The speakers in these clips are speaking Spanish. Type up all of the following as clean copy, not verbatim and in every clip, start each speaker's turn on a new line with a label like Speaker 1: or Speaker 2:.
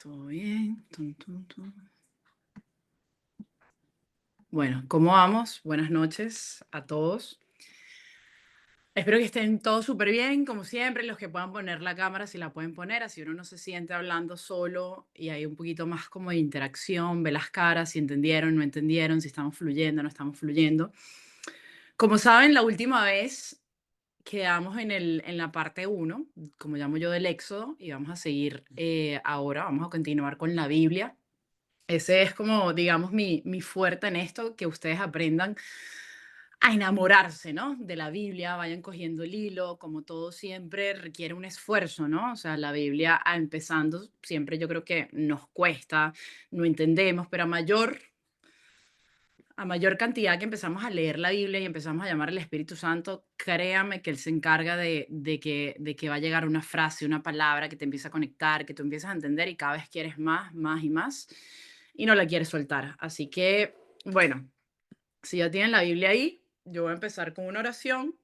Speaker 1: Todo bien. Tun, tun, tun. Bueno, ¿cómo vamos? Buenas noches a todos. Espero que estén todos súper bien, como siempre, los que puedan poner la cámara, si la pueden poner, así uno no se siente hablando solo y hay un poquito más como de interacción, ve las caras, si entendieron, no entendieron, si estamos fluyendo, no estamos fluyendo. Como saben, la última vez quedamos en la parte uno, como llamo yo, del Éxodo, y vamos a seguir ahora, vamos a continuar con la Biblia. Ese es como, digamos, mi fuerte en esto, que ustedes aprendan a enamorarse, ¿no? De la Biblia, vayan cogiendo el hilo, como todo siempre requiere un esfuerzo, ¿no? O sea, la Biblia empezando, siempre yo creo que nos cuesta, no entendemos, pero a mayor cantidad que empezamos a leer la Biblia y empezamos a llamar al Espíritu Santo, créame que Él se encarga de que va a llegar una frase, una palabra que te empieza a conectar, que tú empiezas a entender y cada vez quieres más, más y más y no la quieres soltar. Así que, bueno, si ya tienen la Biblia ahí, yo voy a empezar con una oración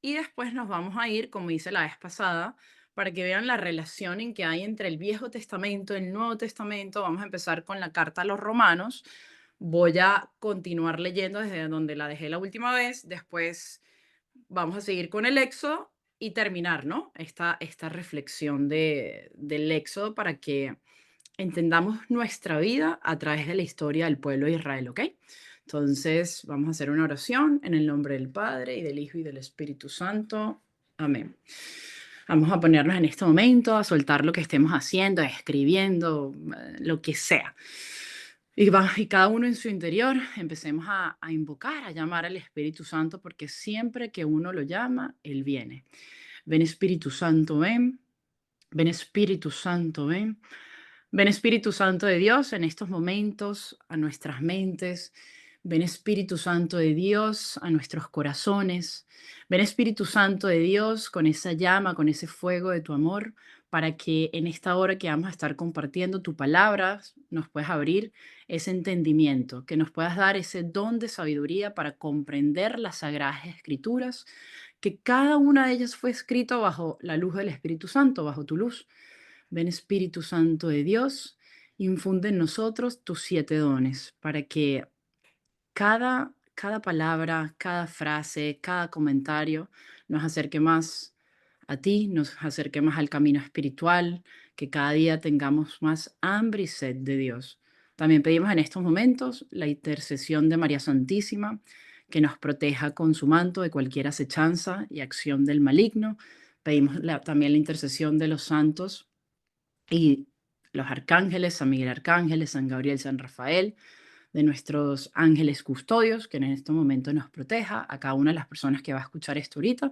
Speaker 1: y después nos vamos a ir, como hice la vez pasada, para que vean la relación en que hay entre el Viejo Testamento y el Nuevo Testamento. Vamos a empezar con la carta a los Romanos. Voy a continuar leyendo desde donde la dejé la última vez. Después vamos a seguir con el Éxodo y terminar, ¿no? Esta reflexión del Éxodo para que entendamos nuestra vida a través de la historia del pueblo de Israel, ¿ok? Entonces, vamos a hacer una oración en el nombre del Padre y del Hijo y del Espíritu Santo. Amén. Vamos a ponernos en este momento a soltar lo que estemos haciendo, escribiendo, lo que sea. Y cada uno en su interior empecemos a invocar, a llamar al Espíritu Santo, porque siempre que uno lo llama, Él viene. Ven Espíritu Santo, ven. Ven Espíritu Santo, ven. Ven Espíritu Santo de Dios en estos momentos a nuestras mentes. Ven Espíritu Santo de Dios a nuestros corazones. Ven Espíritu Santo de Dios con esa llama, con ese fuego de tu amor, para que en esta hora que vamos a estar compartiendo tu palabra, nos puedas abrir ese entendimiento, que nos puedas dar ese don de sabiduría para comprender las sagradas escrituras, que cada una de ellas fue escrito bajo la luz del Espíritu Santo, bajo tu luz. Ven Espíritu Santo de Dios, infunde en nosotros tus 7 dones para que cada palabra, cada frase, cada comentario nos acerque más a ti, nos acerque más al camino espiritual, que cada día tengamos más hambre y sed de Dios. También pedimos en estos momentos la intercesión de María Santísima, que nos proteja con su manto de cualquier acechanza y acción del maligno. Pedimos también la intercesión de los santos y los arcángeles, San Miguel Arcángel, San Gabriel, San Rafael, de nuestros ángeles custodios, que en este momento nos proteja, a cada una de las personas que va a escuchar esto ahorita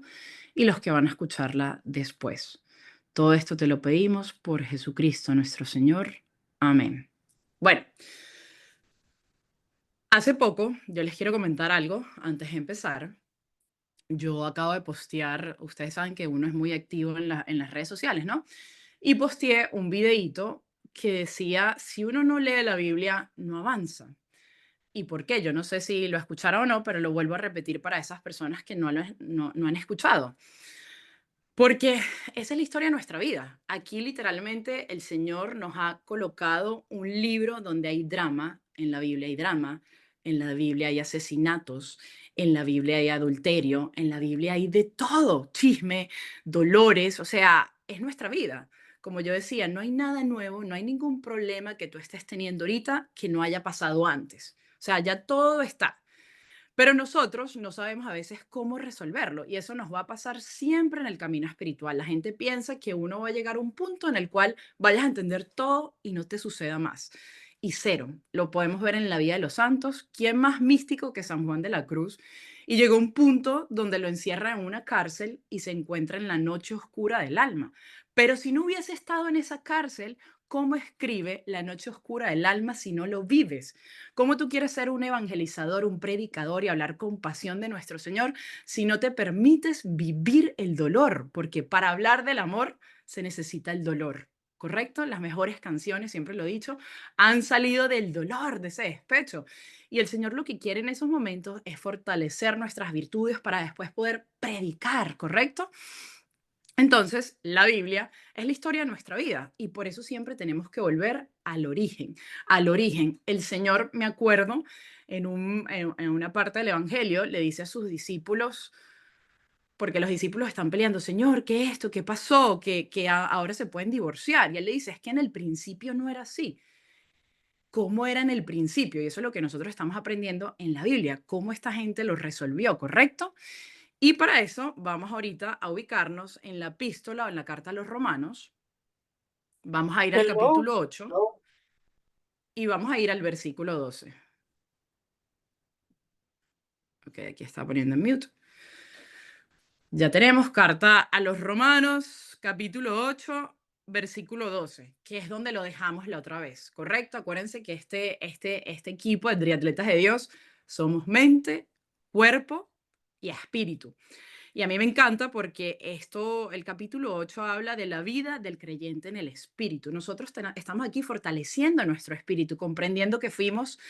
Speaker 1: y los que van a escucharla después. Todo esto te lo pedimos por Jesucristo nuestro Señor. Amén. Bueno, hace poco yo les quiero comentar algo antes de empezar. Yo acabo de postear, ustedes saben que uno es muy activo en las redes sociales, ¿no? Y posteé un videíto que decía, si uno no lee la Biblia, no avanza. ¿Y por qué? Yo no sé si lo escucharon o no, pero lo vuelvo a repetir para esas personas que no han escuchado. Porque esa es la historia de nuestra vida. Aquí literalmente el Señor nos ha colocado un libro donde hay drama, en la Biblia hay drama, en la Biblia hay asesinatos, en la Biblia hay adulterio, en la Biblia hay de todo, chisme, dolores, o sea, es nuestra vida. Como yo decía, no hay nada nuevo, no hay ningún problema que tú estés teniendo ahorita que no haya pasado antes. O sea, ya todo está. Pero nosotros no sabemos a veces cómo resolverlo y eso nos va a pasar siempre en el camino espiritual. La gente piensa que uno va a llegar a un punto en el cual vayas a entender todo y no te suceda más. Y cero, lo podemos ver en la vida de los santos. ¿Quién más místico que San Juan de la Cruz? Y llegó un punto donde lo encierra en una cárcel y se encuentra en la noche oscura del alma. Pero si no hubiese estado en esa cárcel, ¿cómo escribe la noche oscura del alma si no lo vives? ¿Cómo tú quieres ser un evangelizador, un predicador y hablar con pasión de nuestro Señor si no te permites vivir el dolor? Porque para hablar del amor se necesita el dolor, ¿correcto? Las mejores canciones, siempre lo he dicho, han salido del dolor, de ese despecho. Y el Señor lo que quiere en esos momentos es fortalecer nuestras virtudes para después poder predicar, ¿correcto? Entonces, la Biblia es la historia de nuestra vida y por eso siempre tenemos que volver al origen, al origen. El Señor, me acuerdo, en una parte del Evangelio, le dice a sus discípulos, porque los discípulos están peleando, Señor, ¿qué es esto? ¿Qué pasó? Ahora se pueden divorciar. Y él le dice, es que en el principio no era así. ¿Cómo era en el principio? Y eso es lo que nosotros estamos aprendiendo en la Biblia, cómo esta gente lo resolvió, ¿correcto? Y para eso vamos ahorita a ubicarnos en la epístola o en la carta a los romanos. Vamos a ir al
Speaker 2: Hello.
Speaker 1: capítulo 8 y vamos a ir al versículo 12. Ok, aquí está poniendo en mute. Ya tenemos carta a los romanos, capítulo 8, versículo 12, que es donde lo dejamos la otra vez, ¿correcto? Acuérdense que este equipo de triatletas de Dios somos mente, cuerpo y espíritu. Y a mí me encanta porque el capítulo 8 habla de la vida del creyente en el espíritu. Nosotros estamos aquí fortaleciendo nuestro espíritu, comprendiendo que fuimos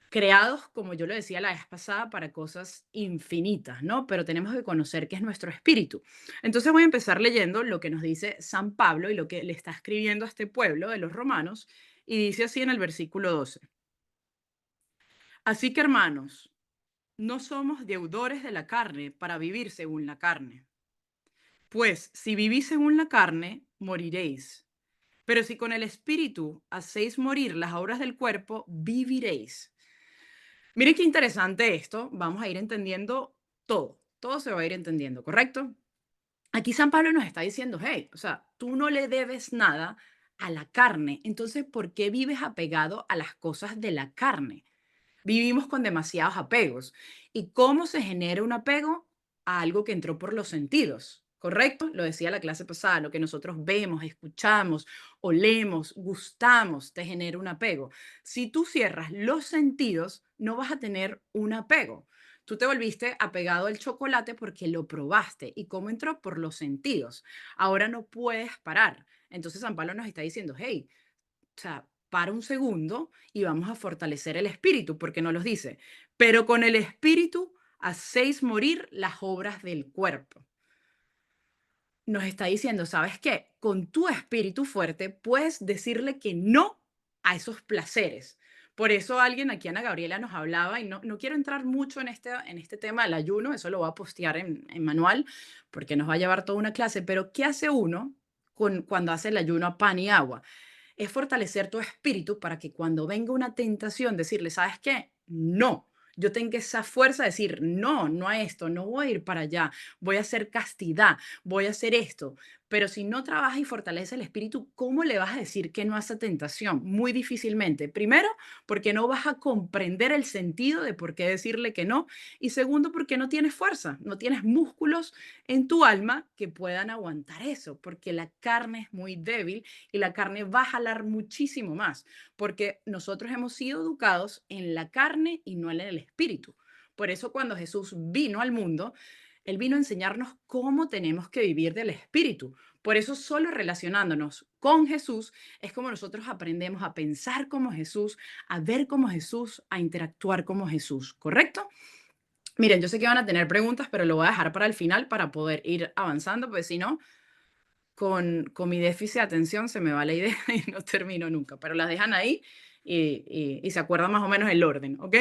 Speaker 1: creados, como yo lo decía la vez pasada, para cosas infinitas, ¿no? Pero tenemos que conocer qué es nuestro espíritu. Entonces voy a empezar leyendo lo que nos dice San Pablo y lo que le está escribiendo a este pueblo de los romanos, y dice así en el versículo 12. Así que hermanos, no somos deudores de la carne para vivir según la carne. Pues si vivís según la carne, moriréis. Pero si con el espíritu hacéis morir las obras del cuerpo, viviréis. Miren qué interesante esto. Vamos a ir entendiendo todo. Todo se va a ir entendiendo, ¿correcto? Aquí San Pablo nos está diciendo, hey, o sea, tú no le debes nada a la carne. Entonces, ¿por qué vives apegado a las cosas de la carne? Vivimos con demasiados apegos. ¿Y cómo se genera un apego a algo que entró por los sentidos? ¿Correcto? Lo decía la clase pasada, lo que nosotros vemos, escuchamos, olemos, gustamos, te genera un apego. Si tú cierras los sentidos, no vas a tener un apego. Tú te volviste apegado al chocolate porque lo probaste. ¿Y cómo entró? Por los sentidos. Ahora no puedes parar. Entonces San Pablo nos está diciendo, hey, o sea, para un segundo y vamos a fortalecer el espíritu, porque nos los dice, pero con el espíritu hacéis morir las obras del cuerpo. Nos está diciendo, ¿sabes qué? Con tu espíritu fuerte puedes decirle que no a esos placeres. Por eso alguien aquí, Ana Gabriela, nos hablaba, y no quiero entrar mucho en este tema del ayuno, eso lo voy a postear en manual, porque nos va a llevar toda una clase, pero ¿qué hace uno cuando hace el ayuno a pan y agua? Es fortalecer tu espíritu para que cuando venga una tentación, decirle, ¿sabes qué? No. Yo tengo esa fuerza de decir, no, no a esto, no voy a ir para allá, voy a hacer castidad, voy a hacer esto. Pero si no trabajas y fortalece el espíritu, ¿cómo le vas a decir que no a esa tentación? Muy difícilmente. Primero, porque no vas a comprender el sentido de por qué decirle que no. Y segundo, porque no tienes fuerza, no tienes músculos en tu alma que puedan aguantar eso, porque la carne es muy débil y la carne va a jalar muchísimo más, porque nosotros hemos sido educados en la carne y no en el espíritu. Por eso cuando Jesús vino al mundo, Él vino a enseñarnos cómo tenemos que vivir del espíritu. Por eso solo relacionándonos con Jesús es como nosotros aprendemos a pensar como Jesús, a ver como Jesús, a interactuar como Jesús, ¿correcto? Miren, yo sé que van a tener preguntas, pero lo voy a dejar para el final para poder ir avanzando, porque si no, con mi déficit de atención se me va la idea y no termino nunca, pero las dejan ahí y se acuerdan más o menos el orden, ¿ok?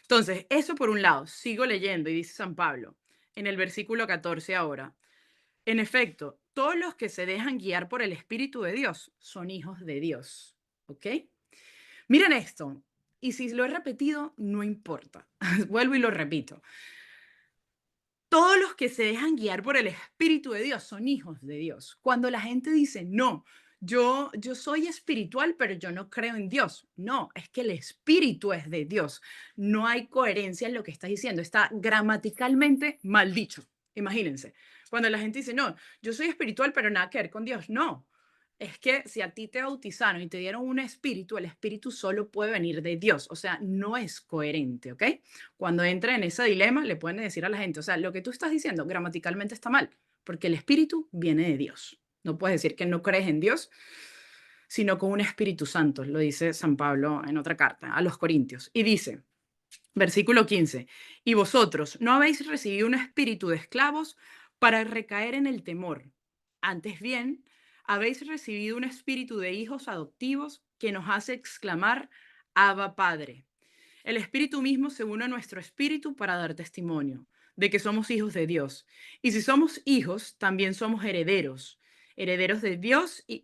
Speaker 1: Entonces, eso por un lado, sigo leyendo y dice San Pablo en el versículo 14 ahora, en efecto, todos los que se dejan guiar por el Espíritu de Dios son hijos de Dios, ¿ok? Miren esto, y si lo he repetido, no importa, vuelvo y lo repito. Todos los que se dejan guiar por el Espíritu de Dios son hijos de Dios. Cuando la gente dice, no, yo soy espiritual, pero yo no creo en Dios. No, es que el Espíritu es de Dios. No hay coherencia en lo que estás diciendo. Está gramaticalmente mal dicho. Imagínense. Cuando la gente dice, no, yo soy espiritual, pero nada que ver con Dios. No, es que si a ti te bautizaron y te dieron un espíritu, el espíritu solo puede venir de Dios. O sea, no es coherente, ¿ok? Cuando entra en ese dilema, le pueden decir a la gente, o sea, lo que tú estás diciendo gramaticalmente está mal, porque el espíritu viene de Dios. No puedes decir que no crees en Dios, sino con un Espíritu Santo, lo dice San Pablo en otra carta a los Corintios. Y dice, versículo 15, y vosotros no habéis recibido un espíritu de esclavos para recaer en el temor, Antes bien, habéis recibido un espíritu de hijos adoptivos que nos hace exclamar, Abba Padre. El Espíritu mismo se une a nuestro espíritu para dar testimonio de que somos hijos de Dios. Y si somos hijos, también somos herederos. Herederos de Dios, y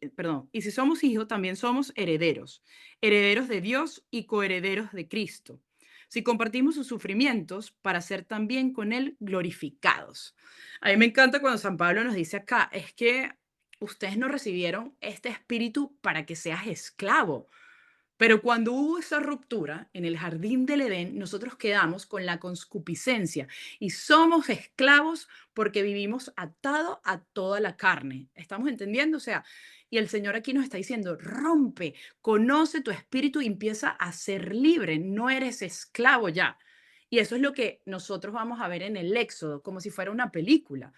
Speaker 1: si somos hijos, también somos herederos. Herederos de Dios y coherederos de Cristo. Si compartimos sus sufrimientos para ser también con Él glorificados. A mí me encanta cuando San Pablo nos dice acá, es que ustedes no recibieron este espíritu para que seas esclavo, pero cuando hubo esa ruptura en el jardín del Edén, nosotros quedamos con la concupiscencia y somos esclavos porque vivimos atado a toda la carne. ¿Estamos entendiendo? O sea, y el Señor aquí nos está diciendo, rompe, conoce tu espíritu y empieza a ser libre, no eres esclavo ya. Y eso es lo que nosotros vamos a ver en el Éxodo, como si fuera una película.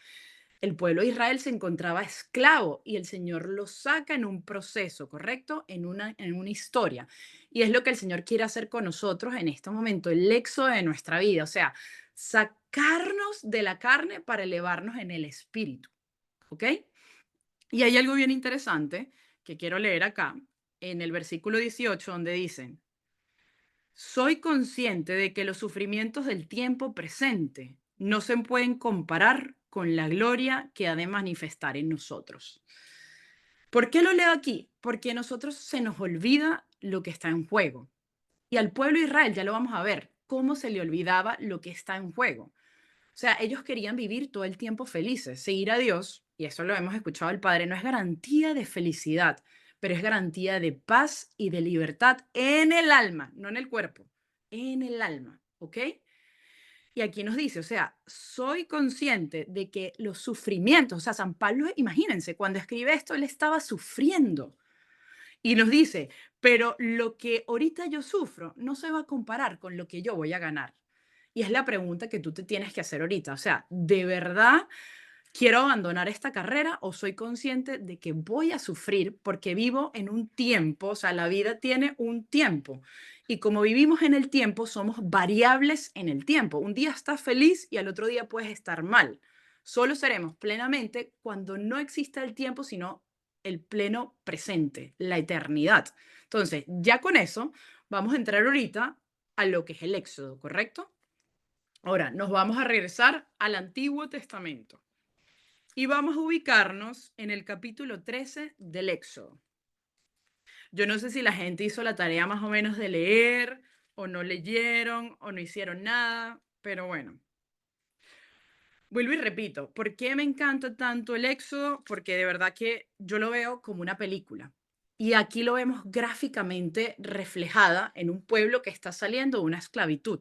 Speaker 1: El pueblo de Israel se encontraba esclavo y el Señor lo saca en un proceso, ¿correcto? En una historia. Y es lo que el Señor quiere hacer con nosotros en este momento, el éxodo de nuestra vida, o sea, sacarnos de la carne para elevarnos en el espíritu, ¿ok? Y hay algo bien interesante que quiero leer acá, en el versículo 18, donde dicen, soy consciente de que los sufrimientos del tiempo presente no se pueden comparar con la gloria que ha de manifestar en nosotros. ¿Por qué lo leo aquí? Porque a nosotros se nos olvida lo que está en juego. Y al pueblo de Israel, ya lo vamos a ver, cómo se le olvidaba lo que está en juego. O sea, ellos querían vivir todo el tiempo felices. Seguir a Dios, y eso lo hemos escuchado al Padre, no es garantía de felicidad, pero es garantía de paz y de libertad en el alma, no en el cuerpo, en el alma, ¿ok? Y aquí nos dice, o sea, soy consciente de que los sufrimientos, o sea, San Pablo, imagínense, cuando escribe esto, él estaba sufriendo. Y nos dice, pero lo que ahorita yo sufro no se va a comparar con lo que yo voy a ganar. Y es la pregunta que tú te tienes que hacer ahorita. O sea, ¿de verdad quiero abandonar esta carrera o soy consciente de que voy a sufrir porque vivo en un tiempo? O sea, la vida tiene un tiempo. Y como vivimos en el tiempo, somos variables en el tiempo. Un día estás feliz y al otro día puedes estar mal. Solo seremos plenamente cuando no exista el tiempo, sino el pleno presente, la eternidad. Entonces, ya con eso, vamos a entrar ahorita a lo que es el Éxodo, ¿correcto? Ahora, nos vamos a regresar al Antiguo Testamento y vamos a ubicarnos en el capítulo 13 del Éxodo. Yo no sé si la gente hizo la tarea más o menos de leer o no leyeron o no hicieron nada, pero bueno. Vuelvo y repito, ¿por qué me encanta tanto el Éxodo? Porque de verdad que yo lo veo como una película. Y aquí lo vemos gráficamente reflejada en un pueblo que está saliendo de una esclavitud.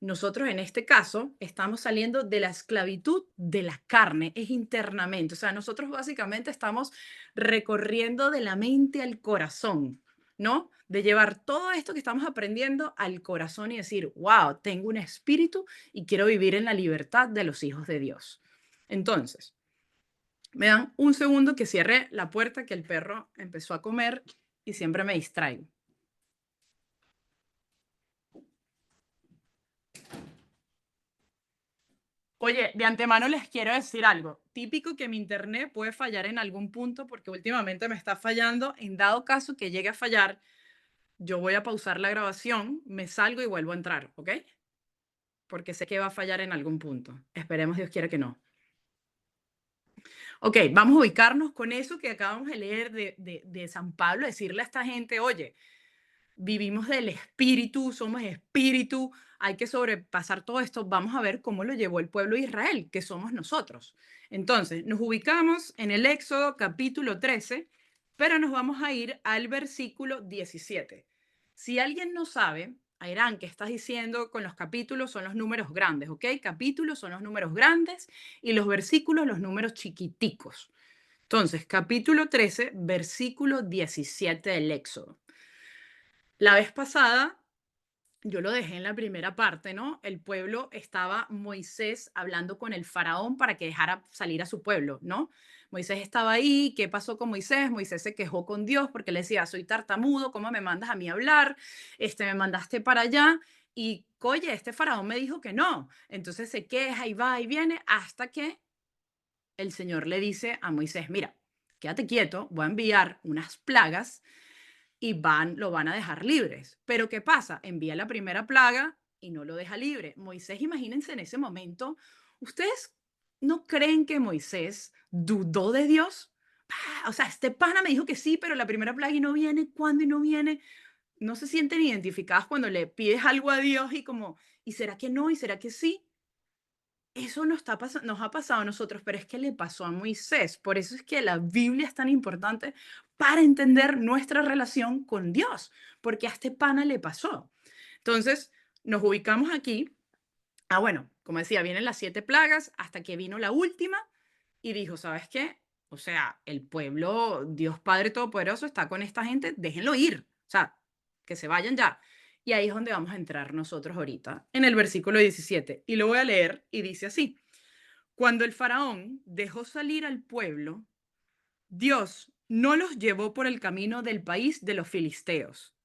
Speaker 1: Nosotros en este caso estamos saliendo de la esclavitud de la carne, es internamente. O sea, nosotros básicamente estamos recorriendo de la mente al corazón, ¿no? De llevar todo esto que estamos aprendiendo al corazón y decir, wow, tengo un espíritu y quiero vivir en la libertad de los hijos de Dios. Entonces, me dan un segundo que cierre la puerta que el perro empezó a comer y siempre me distraigo. Oye, de antemano les quiero decir algo. Típico que mi internet puede fallar en algún punto porque últimamente me está fallando. En dado caso que llegue a fallar, yo voy a pausar la grabación, me salgo y vuelvo a entrar, ¿ok? Porque sé que va a fallar en algún punto. Esperemos, Dios quiera que no. Ok, vamos a ubicarnos con eso que acabamos de leer de San Pablo, decirle a esta gente, oye, vivimos del espíritu, somos espíritu, hay que sobrepasar todo esto. Vamos a ver cómo lo llevó el pueblo de Israel, que somos nosotros. Entonces, nos ubicamos en el Éxodo capítulo 13, pero nos vamos a ir al versículo 17. Si alguien no sabe, Airán, ¿qué estás diciendo con los capítulos? Son los números grandes, ¿ok? Capítulos son los números grandes y los versículos los números chiquiticos. Entonces, capítulo 13, versículo 17 del Éxodo. La vez pasada yo lo dejé en la primera parte, ¿no? El pueblo estaba Moisés hablando con el faraón para que dejara salir a su pueblo, ¿no? Moisés estaba ahí, ¿qué pasó con Moisés? Moisés se quejó con Dios porque le decía, soy tartamudo, ¿cómo me mandas a mí a hablar? Me mandaste para allá y, oye, este faraón me dijo que no. Entonces se queja y va y viene hasta que el Señor le dice a Moisés, mira, quédate quieto, voy a enviar unas plagas y lo van a dejar libres. Pero ¿qué pasa? Envía la primera plaga y no lo deja libre. Moisés, imagínense en ese momento, ¿ustedes no creen que Moisés dudó de Dios? O sea, este pana me dijo que sí, pero la primera plaga y no viene, ¿cuándo y no viene? ¿No se sienten identificadas cuando le pides algo a Dios y como, ¿y será que no? ¿Y será que sí? Eso nos ha pasado a nosotros, pero es que le pasó a Moisés. Por eso es que la Biblia es tan importante para entender nuestra relación con Dios, porque a este pana le pasó. Entonces, nos ubicamos aquí. Bueno, como decía, vienen las 7 plagas hasta que vino la última y dijo, ¿sabes qué? O sea, el pueblo, Dios Padre Todopoderoso está con esta gente, déjenlo ir. O sea, que se vayan ya. Y ahí es donde vamos a entrar nosotros ahorita, en el versículo 17. Y lo voy a leer y dice así. Cuando el faraón dejó salir al pueblo, Dios no los llevó por el camino del país de los filisteos,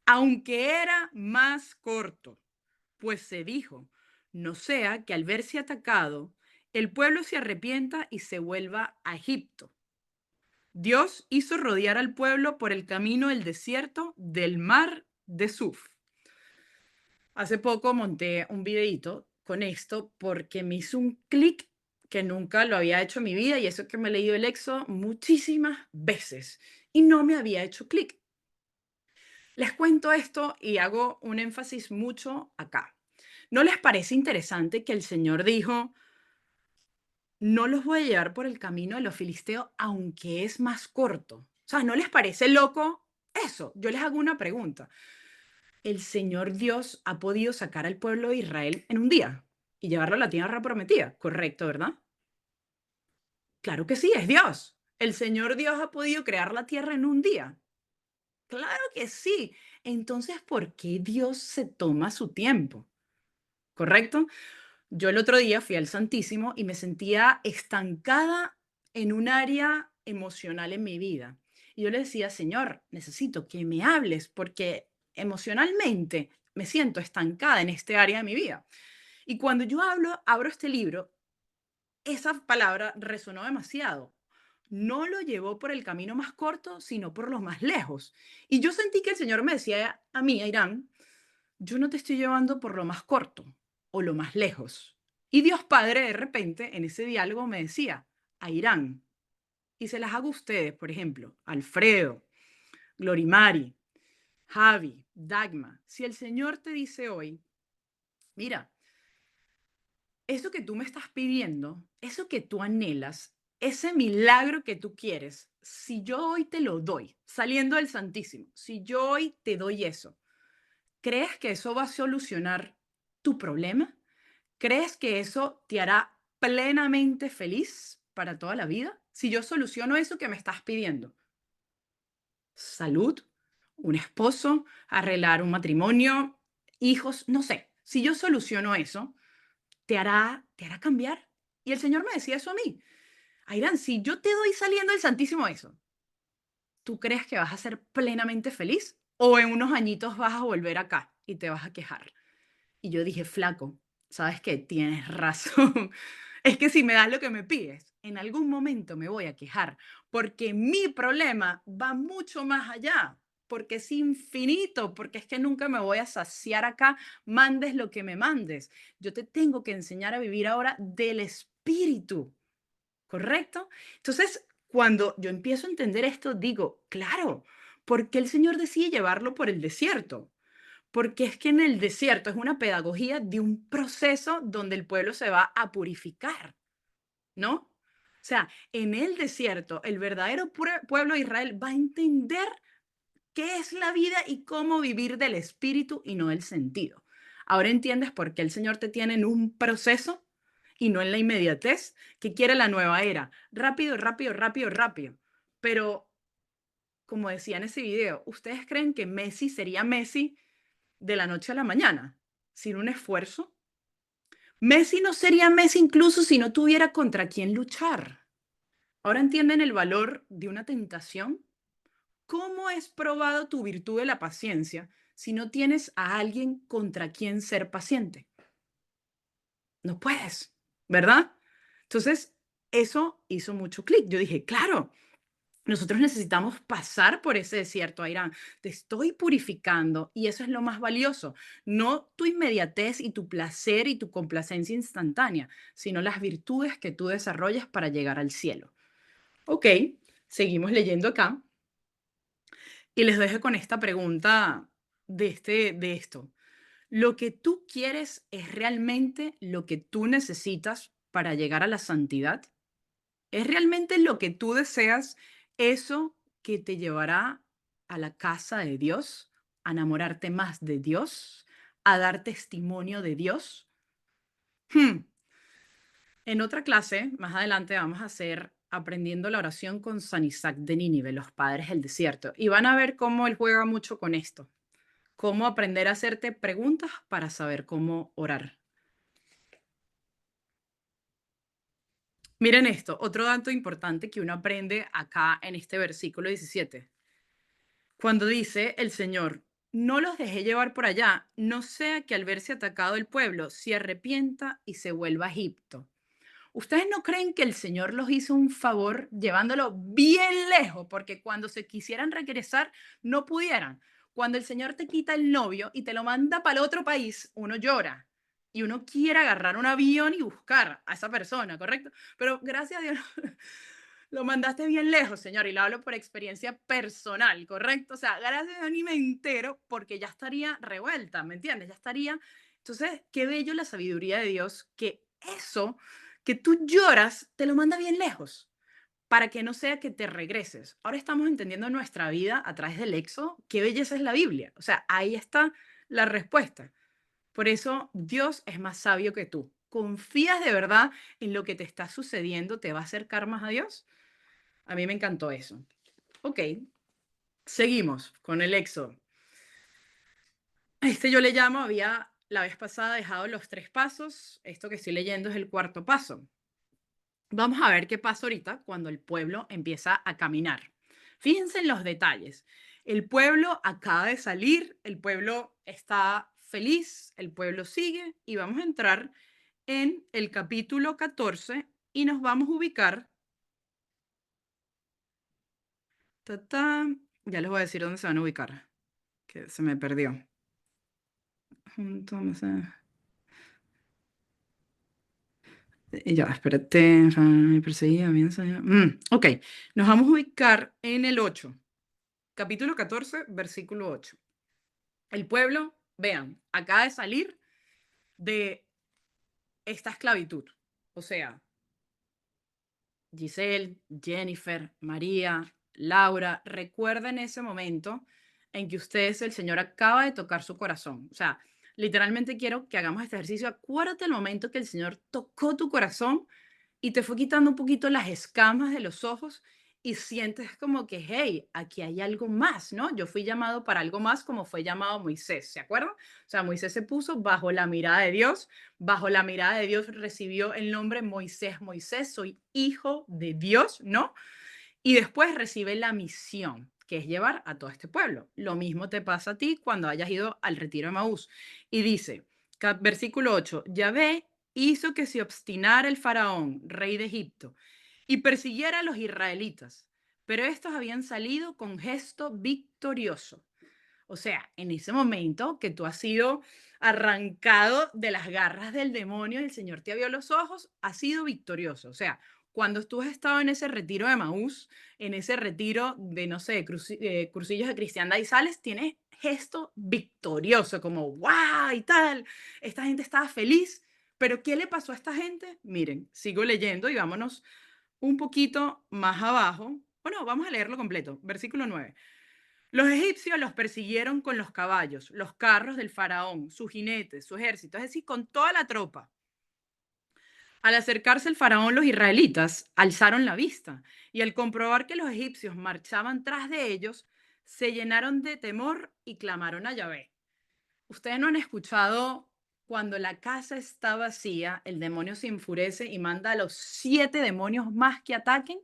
Speaker 1: aunque era más corto, pues se dijo, no sea que al verse atacado, el pueblo se arrepienta y se vuelva a Egipto. Dios hizo rodear al pueblo por el camino del desierto del mar de Suf. Hace poco monté un videito con esto porque me hizo un clic que nunca lo había hecho en mi vida y eso que me he leído el Éxodo muchísimas veces y no me había hecho clic. Les cuento esto y hago un énfasis mucho acá. ¿No les parece interesante que el Señor dijo, no los voy a llevar por el camino de los filisteos aunque es más corto? O sea, ¿no les parece loco eso? Yo les hago una pregunta. El Señor Dios ha podido sacar al pueblo de Israel en un día y llevarlo a la tierra prometida, correcto, ¿verdad? Claro que sí, es Dios. El Señor Dios ha podido crear la tierra en un día. Claro que sí. Entonces, ¿por qué Dios se toma su tiempo? ¿Correcto? Yo el otro día fui al Santísimo y me sentía estancada en un área emocional en mi vida. Y yo le decía, Señor, necesito que me hables porque emocionalmente me siento estancada en este área de mi vida. Y cuando yo abro este libro, esa palabra resonó demasiado. No lo llevó por el camino más corto, sino por los más lejos. Y yo sentí que el Señor me decía a mí, a Irán, yo no te estoy llevando por lo más corto o lo más lejos. Y Dios Padre de repente en ese diálogo me decía, a Irán, y se las hago a ustedes, por ejemplo, Alfredo, Glorimari, Javi, Dagma, si el Señor te dice hoy, mira, eso que tú me estás pidiendo, eso que tú anhelas, ese milagro que tú quieres, si yo hoy te lo doy, saliendo del Santísimo, si yo hoy te doy eso, ¿crees que eso va a solucionar tu problema? ¿Crees que eso te hará plenamente feliz para toda la vida? Si yo soluciono eso que me estás pidiendo, salud, un esposo, arreglar un matrimonio, hijos, no sé. Si yo soluciono eso, te hará cambiar. Y el Señor me decía eso a mí. Airán, si yo te doy saliendo del Santísimo eso, ¿tú crees que vas a ser plenamente feliz? ¿O en unos añitos vas a volver acá y te vas a quejar? Y yo dije, flaco, ¿sabes qué? Tienes razón. Es que si me das lo que me pides, en algún momento me voy a quejar, porque mi problema va mucho más allá, porque es infinito, porque es que nunca me voy a saciar acá, mandes lo que me mandes. Yo te tengo que enseñar a vivir ahora del espíritu, ¿correcto? Entonces, cuando yo empiezo a entender esto, digo, claro, ¿por qué el Señor decide llevarlo por el desierto? Porque es que en el desierto es una pedagogía de un proceso donde el pueblo se va a purificar, ¿no? O sea, en el desierto, el verdadero pueblo de Israel va a entender qué es la vida y cómo vivir del espíritu y no del sentido. Ahora entiendes por qué el Señor te tiene en un proceso y no en la inmediatez que quiere la nueva era. Rápido, rápido, rápido, rápido. Pero, como decía en ese video, ¿ustedes creen que Messi sería Messi de la noche a la mañana, sin un esfuerzo? Messi no sería Messi incluso si no tuviera contra quién luchar. ¿Ahora entienden el valor de una tentación? ¿Cómo es probado tu virtud de la paciencia si no tienes a alguien contra quien ser paciente? No puedes, ¿verdad? Entonces, eso hizo mucho clic. Yo dije, claro, Nosotros necesitamos pasar por ese desierto, Airán. Te estoy purificando y eso es lo más valioso. No tu inmediatez y tu placer y tu complacencia instantánea, sino las virtudes que tú desarrollas para llegar al cielo. Ok, seguimos leyendo acá y les dejo con esta pregunta de esto. ¿Lo que tú quieres es realmente lo que tú necesitas para llegar a la santidad? ¿Es realmente lo que tú deseas eso que te llevará a la casa de Dios, a enamorarte más de Dios, a dar testimonio de Dios? Hmm. En otra clase, más adelante, vamos a hacer aprendiendo la oración con San Isaac de Nínive, los padres del desierto. Y van a ver cómo él juega mucho con esto, cómo aprender a hacerte preguntas para saber cómo orar. Miren esto, otro dato importante que uno aprende acá en este versículo 17. Cuando dice el Señor, no los dejé llevar por allá, no sea que al verse atacado el pueblo se arrepienta y se vuelva a Egipto. ¿Ustedes no creen que el Señor los hizo un favor llevándolo bien lejos? Porque cuando se quisieran regresar, no pudieran. Cuando el Señor te quita el novio y te lo manda para el otro país, uno llora y uno quiere agarrar un avión y buscar a esa persona, ¿correcto? Pero gracias a Dios lo mandaste bien lejos, Señor, y lo hablo por experiencia personal, ¿correcto? O sea, gracias a Dios ni me entero porque ya estaría revuelta, ¿me entiendes? Ya estaría. Entonces, qué bello la sabiduría de Dios que eso que tú lloras te lo manda bien lejos para que no sea que te regreses. Ahora estamos entendiendo nuestra vida a través del Éxodo. Qué belleza es la Biblia. O sea, ahí está la respuesta. Por eso Dios es más sabio que tú. ¿Confías de verdad en lo que te está sucediendo? ¿Te va a acercar más a Dios? A mí me encantó eso. Ok, seguimos con el Éxodo. A este yo le llamo, había la vez pasada dejado los 3 pasos. Esto que estoy leyendo es el cuarto paso. Vamos a ver qué pasa ahorita cuando el pueblo empieza a caminar. Fíjense en los detalles. El pueblo acaba de salir, el pueblo está feliz, el pueblo sigue y vamos a entrar en el capítulo 14 y nos vamos a ubicar. Ta, ta, ya les voy a decir dónde se van a ubicar, que se me perdió. Entonces, ya, espérate, me perseguía, bien, ok, nos vamos a ubicar en el 8, capítulo 14, versículo 8. El pueblo, vean, acaba de salir de esta esclavitud. O sea, Giselle, Jennifer, María, Laura, recuerden ese momento en que ustedes, el Señor acaba de tocar su corazón. O sea, literalmente quiero que hagamos este ejercicio. Acuérdate el momento que el Señor tocó tu corazón y te fue quitando un poquito las escamas de los ojos y sientes como que, hey, aquí hay algo más, ¿no? Yo fui llamado para algo más como fue llamado Moisés, ¿se acuerdan? O sea, Moisés se puso bajo la mirada de Dios, bajo la mirada de Dios recibió el nombre Moisés, Moisés, soy hijo de Dios, ¿no? Y después recibe la misión, que es llevar a todo este pueblo. Lo mismo te pasa a ti cuando hayas ido al retiro de Maús. Y dice, versículo 8, Yahvé hizo que se obstinara el faraón, rey de Egipto, y persiguiera a los israelitas, pero estos habían salido con gesto victorioso. O sea, en ese momento que tú has sido arrancado de las garras del demonio, el Señor te abrió los ojos, has sido victorioso. O sea, cuando tú has estado en ese retiro de Maús, en ese retiro de, no sé, cursillos de cristiandad y sales, tienes gesto victorioso, como ¡guau! Y tal. Esta gente estaba feliz. Pero ¿qué le pasó a esta gente? Miren, sigo leyendo y vámonos un poquito más abajo. Bueno, vamos a leerlo completo. Versículo 9. Los egipcios los persiguieron con los caballos, los carros del faraón, sus jinetes, su ejército, es decir, con toda la tropa. Al acercarse el faraón, los israelitas alzaron la vista y al comprobar que los egipcios marchaban tras de ellos, se llenaron de temor y clamaron a Yahvé. Ustedes no han escuchado cuando la casa está vacía, el demonio se enfurece y manda a los 7 demonios más que ataquen,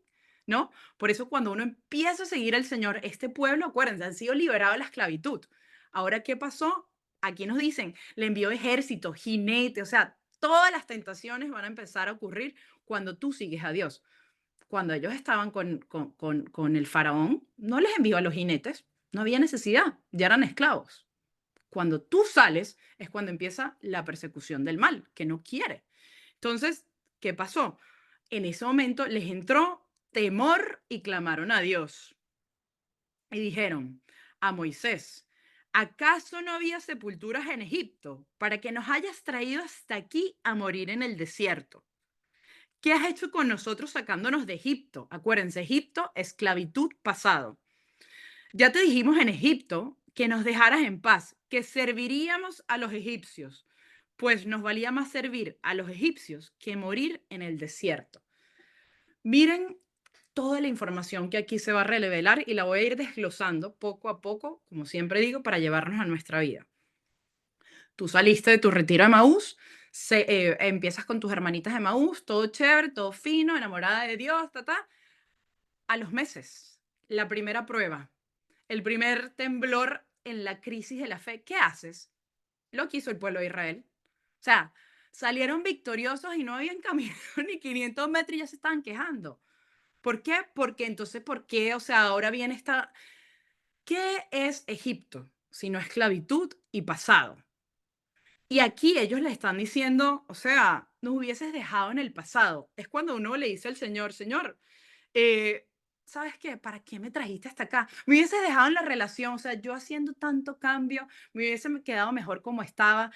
Speaker 1: ¿no? Por eso cuando uno empieza a seguir al Señor, este pueblo, acuérdense, han sido liberados de la esclavitud. Ahora, ¿qué pasó? Aquí nos dicen, le envió ejército, jinete, o sea, todas las tentaciones van a empezar a ocurrir cuando tú sigues a Dios. cuando ellos estaban con el faraón, no les envió a los jinetes, no había necesidad, ya eran esclavos. Cuando tú sales es cuando empieza la persecución del mal, que no quiere. Entonces, ¿qué pasó? En ese momento les entró temor y clamaron a Dios. Y dijeron a Moisés, ¿acaso no había sepulturas en Egipto para que nos hayas traído hasta aquí a morir en el desierto? ¿Qué has hecho con nosotros sacándonos de Egipto? Acuérdense, Egipto, esclavitud pasado. Ya te dijimos en Egipto que nos dejaras en paz, que serviríamos a los egipcios, pues nos valía más servir a los egipcios que morir en el desierto. Miren toda la información que aquí se va a revelar y la voy a ir desglosando poco a poco, como siempre digo, para llevarnos a nuestra vida. Tú saliste de tu retiro de Maús, empiezas con tus hermanitas de Maús, todo chévere, todo fino, enamorada de Dios, ta, ta. A los meses, la primera prueba, el primer temblor en la crisis de la fe, ¿qué haces? Lo que hizo el pueblo de Israel. O sea, salieron victoriosos y no habían caminado ni 500 metros y ya se estaban quejando. ¿Por qué? Porque entonces, ¿por qué? O sea, ahora viene esta... ¿Qué es Egipto? Sino esclavitud y pasado. Y aquí ellos le están diciendo, o sea, nos hubieses dejado en el pasado. Es cuando uno le dice al Señor, Señor, eh, ¿sabes qué? ¿Para qué me trajiste hasta acá? Me hubieses dejado en la relación, o sea, yo haciendo tanto cambio, me hubiese quedado mejor como estaba.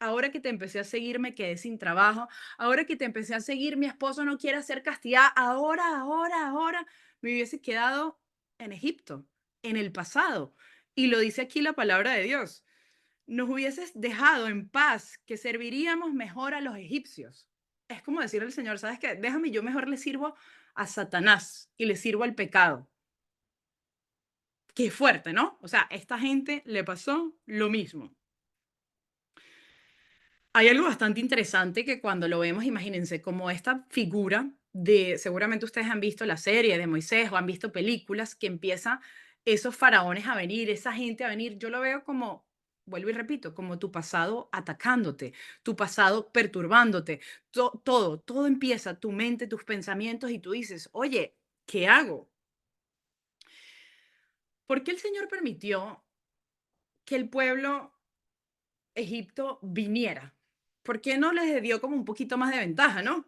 Speaker 1: Ahora que te empecé a seguir, me quedé sin trabajo. Ahora que te empecé a seguir, mi esposo no quiere hacer castidad. Ahora, me hubiese quedado en Egipto, en el pasado. Y lo dice aquí la palabra de Dios. Nos hubieses dejado en paz, que serviríamos mejor a los egipcios. Es como decirle al Señor, ¿sabes qué? Déjame, yo mejor le sirvo a Satanás y le sirvo al pecado. Qué fuerte, ¿no? O sea, a esta gente le pasó lo mismo. Hay algo bastante interesante que cuando lo vemos, imagínense, como esta figura de, seguramente ustedes han visto la serie de Moisés o han visto películas que empieza esos faraones a venir, esa gente a venir, yo lo veo como, vuelvo y repito, como tu pasado atacándote, tu pasado perturbándote, todo empieza, tu mente, tus pensamientos y tú dices, oye, ¿qué hago? ¿Por qué el Señor permitió que el pueblo Egipto viniera? ¿Por qué no les dio como un poquito más de ventaja, no?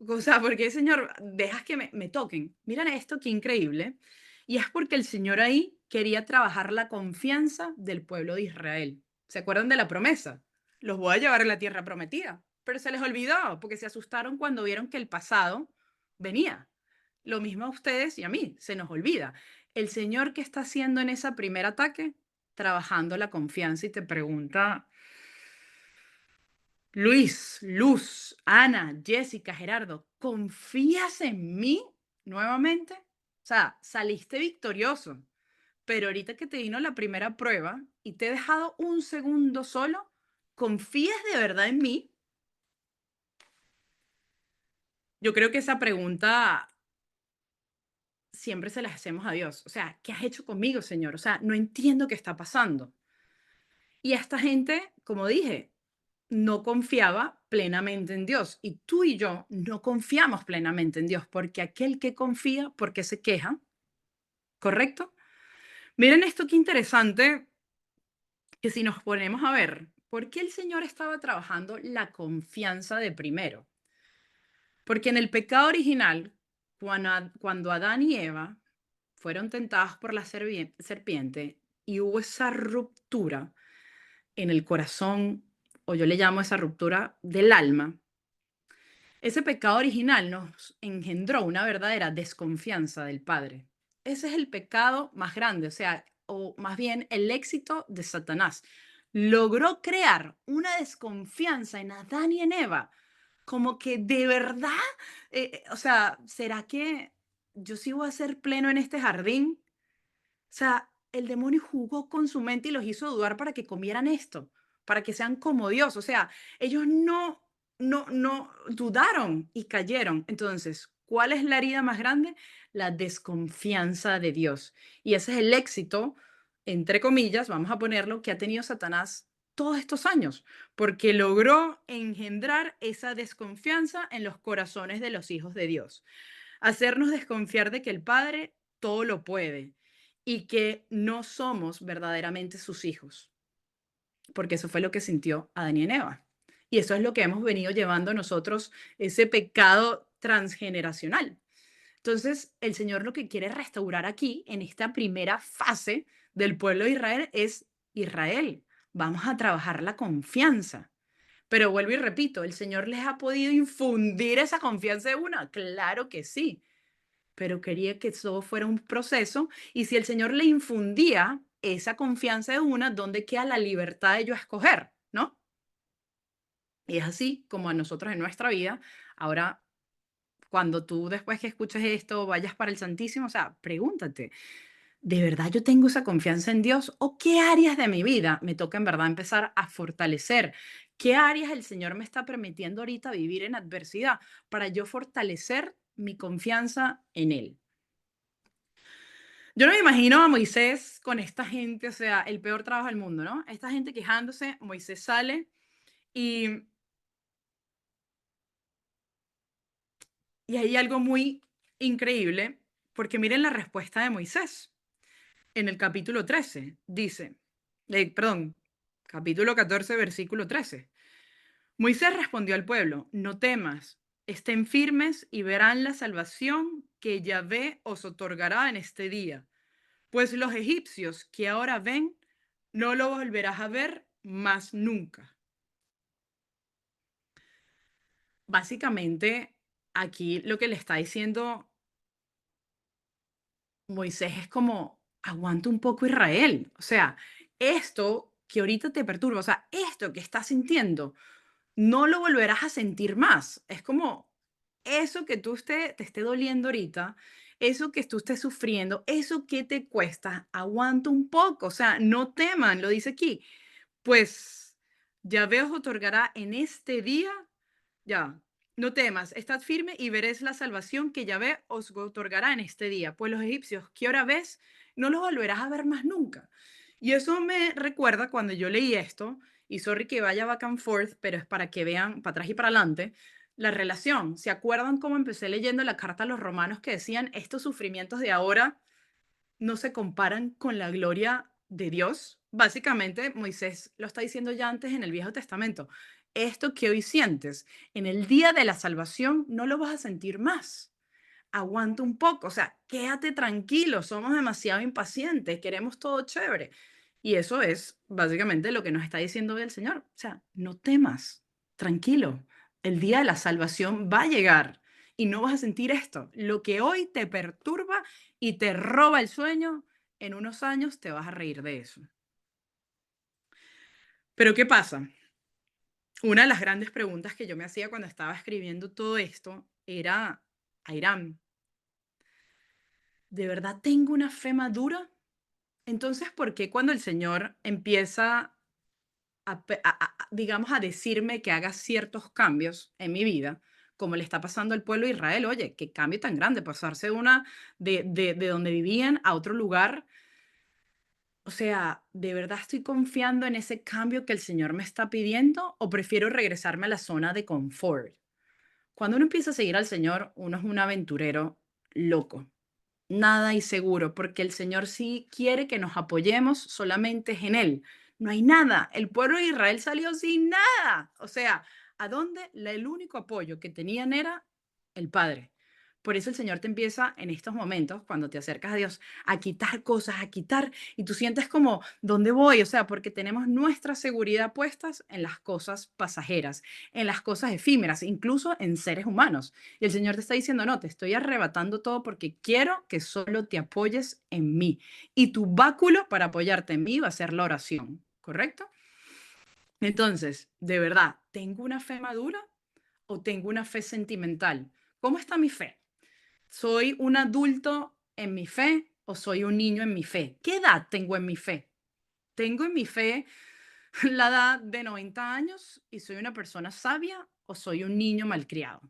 Speaker 1: O sea, porque, Señor, dejas que me toquen. Miren esto, qué increíble. Y es porque el Señor ahí quería trabajar la confianza del pueblo de Israel. ¿Se acuerdan de la promesa? Los voy a llevar a la tierra prometida. Pero se les olvidó porque se asustaron cuando vieron que el pasado venía. Lo mismo a ustedes y a mí, se nos olvida. El Señor, ¿qué está haciendo en ese primer ataque? Trabajando la confianza y te pregunta, Luis, Luz, Ana, Jessica, Gerardo, ¿confías en mí nuevamente? O sea, saliste victorioso, pero ahorita que te vino la primera prueba y te he dejado un segundo solo, ¿confías de verdad en mí? Yo creo que esa pregunta siempre se la hacemos a Dios. O sea, ¿qué has hecho conmigo, Señor? O sea, no entiendo qué está pasando. Y esta gente, como dije, no confiaba plenamente en Dios. Y tú y yo no confiamos plenamente en Dios, porque aquel que confía, porque se queja, ¿correcto? Miren esto qué interesante, que si nos ponemos a ver, ¿por qué el Señor estaba trabajando la confianza de primero? Porque en el pecado original, cuando Adán y Eva fueron tentados por la serpiente y hubo esa ruptura en el corazón, o yo le llamo esa ruptura del alma, ese pecado original nos engendró una verdadera desconfianza del Padre. Ese es el pecado más grande, o sea, o más bien el éxito de Satanás. Logró crear una desconfianza en Adán y en Eva, como que de verdad, o sea, ¿será que yo sí voy a ser pleno en este jardín? O sea, el demonio jugó con su mente y los hizo dudar para que comieran esto, para que sean como Dios. O sea, ellos no dudaron y cayeron. Entonces, ¿cuál es la herida más grande? La desconfianza de Dios. Y ese es el éxito, entre comillas, vamos a ponerlo, que ha tenido Satanás todos estos años, porque logró engendrar esa desconfianza en los corazones de los hijos de Dios. hacernos desconfiar de que el Padre todo lo puede y que no somos verdaderamente sus hijos, porque eso fue lo que sintió Adán y Eva. Y eso es lo que hemos venido llevando nosotros, ese pecado transgeneracional. Entonces, el Señor lo que quiere restaurar aquí, en esta primera fase del pueblo de Israel, es Israel. Vamos a trabajar la confianza. Pero vuelvo y repito, ¿el Señor les ha podido infundir esa confianza de una? Claro que sí, pero quería que todo fuera un proceso. Y si el Señor le infundía esa confianza de una, ¿dónde queda la libertad de yo escoger? ¿No? Y es así como a nosotros en nuestra vida. Ahora, cuando tú después que escuches esto vayas para el Santísimo, o sea, pregúntate, ¿de verdad yo tengo esa confianza en Dios? ¿O qué áreas de mi vida me toca en verdad empezar a fortalecer? ¿Qué áreas el Señor me está permitiendo ahorita vivir en adversidad para yo fortalecer mi confianza en Él? Yo no me imagino a Moisés con esta gente, o sea, el peor trabajo del mundo, ¿no? Esta gente quejándose, Moisés sale y, y hay algo muy increíble, porque miren la respuesta de Moisés. En el capítulo 13 dice, perdón, capítulo 14, versículo 13. Moisés respondió al pueblo, no temas, estén firmes y verán la salvación que Yahvé os otorgará en este día, pues los egipcios que ahora ven, no lo volverás a ver más nunca. Básicamente, aquí lo que le está diciendo Moisés es como, aguanta un poco Israel. O sea, esto que ahorita te perturba, o sea, esto que estás sintiendo, no lo volverás a sentir más. Es como eso que te esté doliendo ahorita, eso que tú estés sufriendo, eso que te cuesta, aguanta un poco. O sea, no teman, lo dice aquí. Pues Yahvé os otorgará en este día ya, no temas, estad firme y veréis la salvación que Yahvé os otorgará en este día. Pues los egipcios que ahora ves, no los volverás a ver más nunca. Y eso me recuerda cuando yo leí esto, y sorry que vaya back and forth, pero es para que vean para atrás y para adelante, la relación. ¿Se acuerdan cómo empecé leyendo la carta a los romanos que decían estos sufrimientos de ahora no se comparan con la gloria de Dios? Básicamente, Moisés lo está diciendo ya antes en el Viejo Testamento. Esto que hoy sientes en el día de la salvación no lo vas a sentir más. Aguanta un poco, o sea, quédate tranquilo, somos demasiado impacientes, queremos todo chévere. Y eso es básicamente lo que nos está diciendo hoy el Señor. O sea, no temas, tranquilo, el día de la salvación va a llegar y no vas a sentir esto. Lo que hoy te perturba y te roba el sueño, en unos años te vas a reír de eso. Pero ¿qué pasa? Una de las grandes preguntas que yo me hacía cuando estaba escribiendo todo esto era, Airam, ¿de verdad tengo una fe madura? Entonces, ¿por qué cuando el Señor empieza digamos, a decirme que haga ciertos cambios en mi vida, como le está pasando al pueblo de Israel? Oye, qué cambio tan grande, pasarse de donde vivían a otro lugar. O sea, ¿de verdad estoy confiando en ese cambio que el Señor me está pidiendo o prefiero regresarme a la zona de confort? Cuando uno empieza a seguir al Señor, uno es un aventurero loco, nada inseguro, porque el Señor sí quiere que nos apoyemos solamente es en Él. No hay nada. El pueblo de Israel salió sin nada. O sea, ¿a dónde? El único apoyo que tenían era el Padre. Por eso el Señor te empieza en estos momentos, cuando te acercas a Dios, a quitar cosas, a quitar, y tú sientes como, ¿dónde voy? O sea, porque tenemos nuestra seguridad puestas en las cosas pasajeras, en las cosas efímeras, incluso en seres humanos. Y el Señor te está diciendo, no, te estoy arrebatando todo porque quiero que solo te apoyes en mí. Y tu báculo para apoyarte en mí va a ser la oración, ¿correcto? Entonces, de verdad, ¿tengo una fe madura o tengo una fe sentimental? ¿Cómo está mi fe? ¿Soy un adulto en mi fe o soy un niño en mi fe? ¿Qué edad tengo en mi fe? ¿Tengo en mi fe la edad de 90 años y soy una persona sabia o soy un niño malcriado?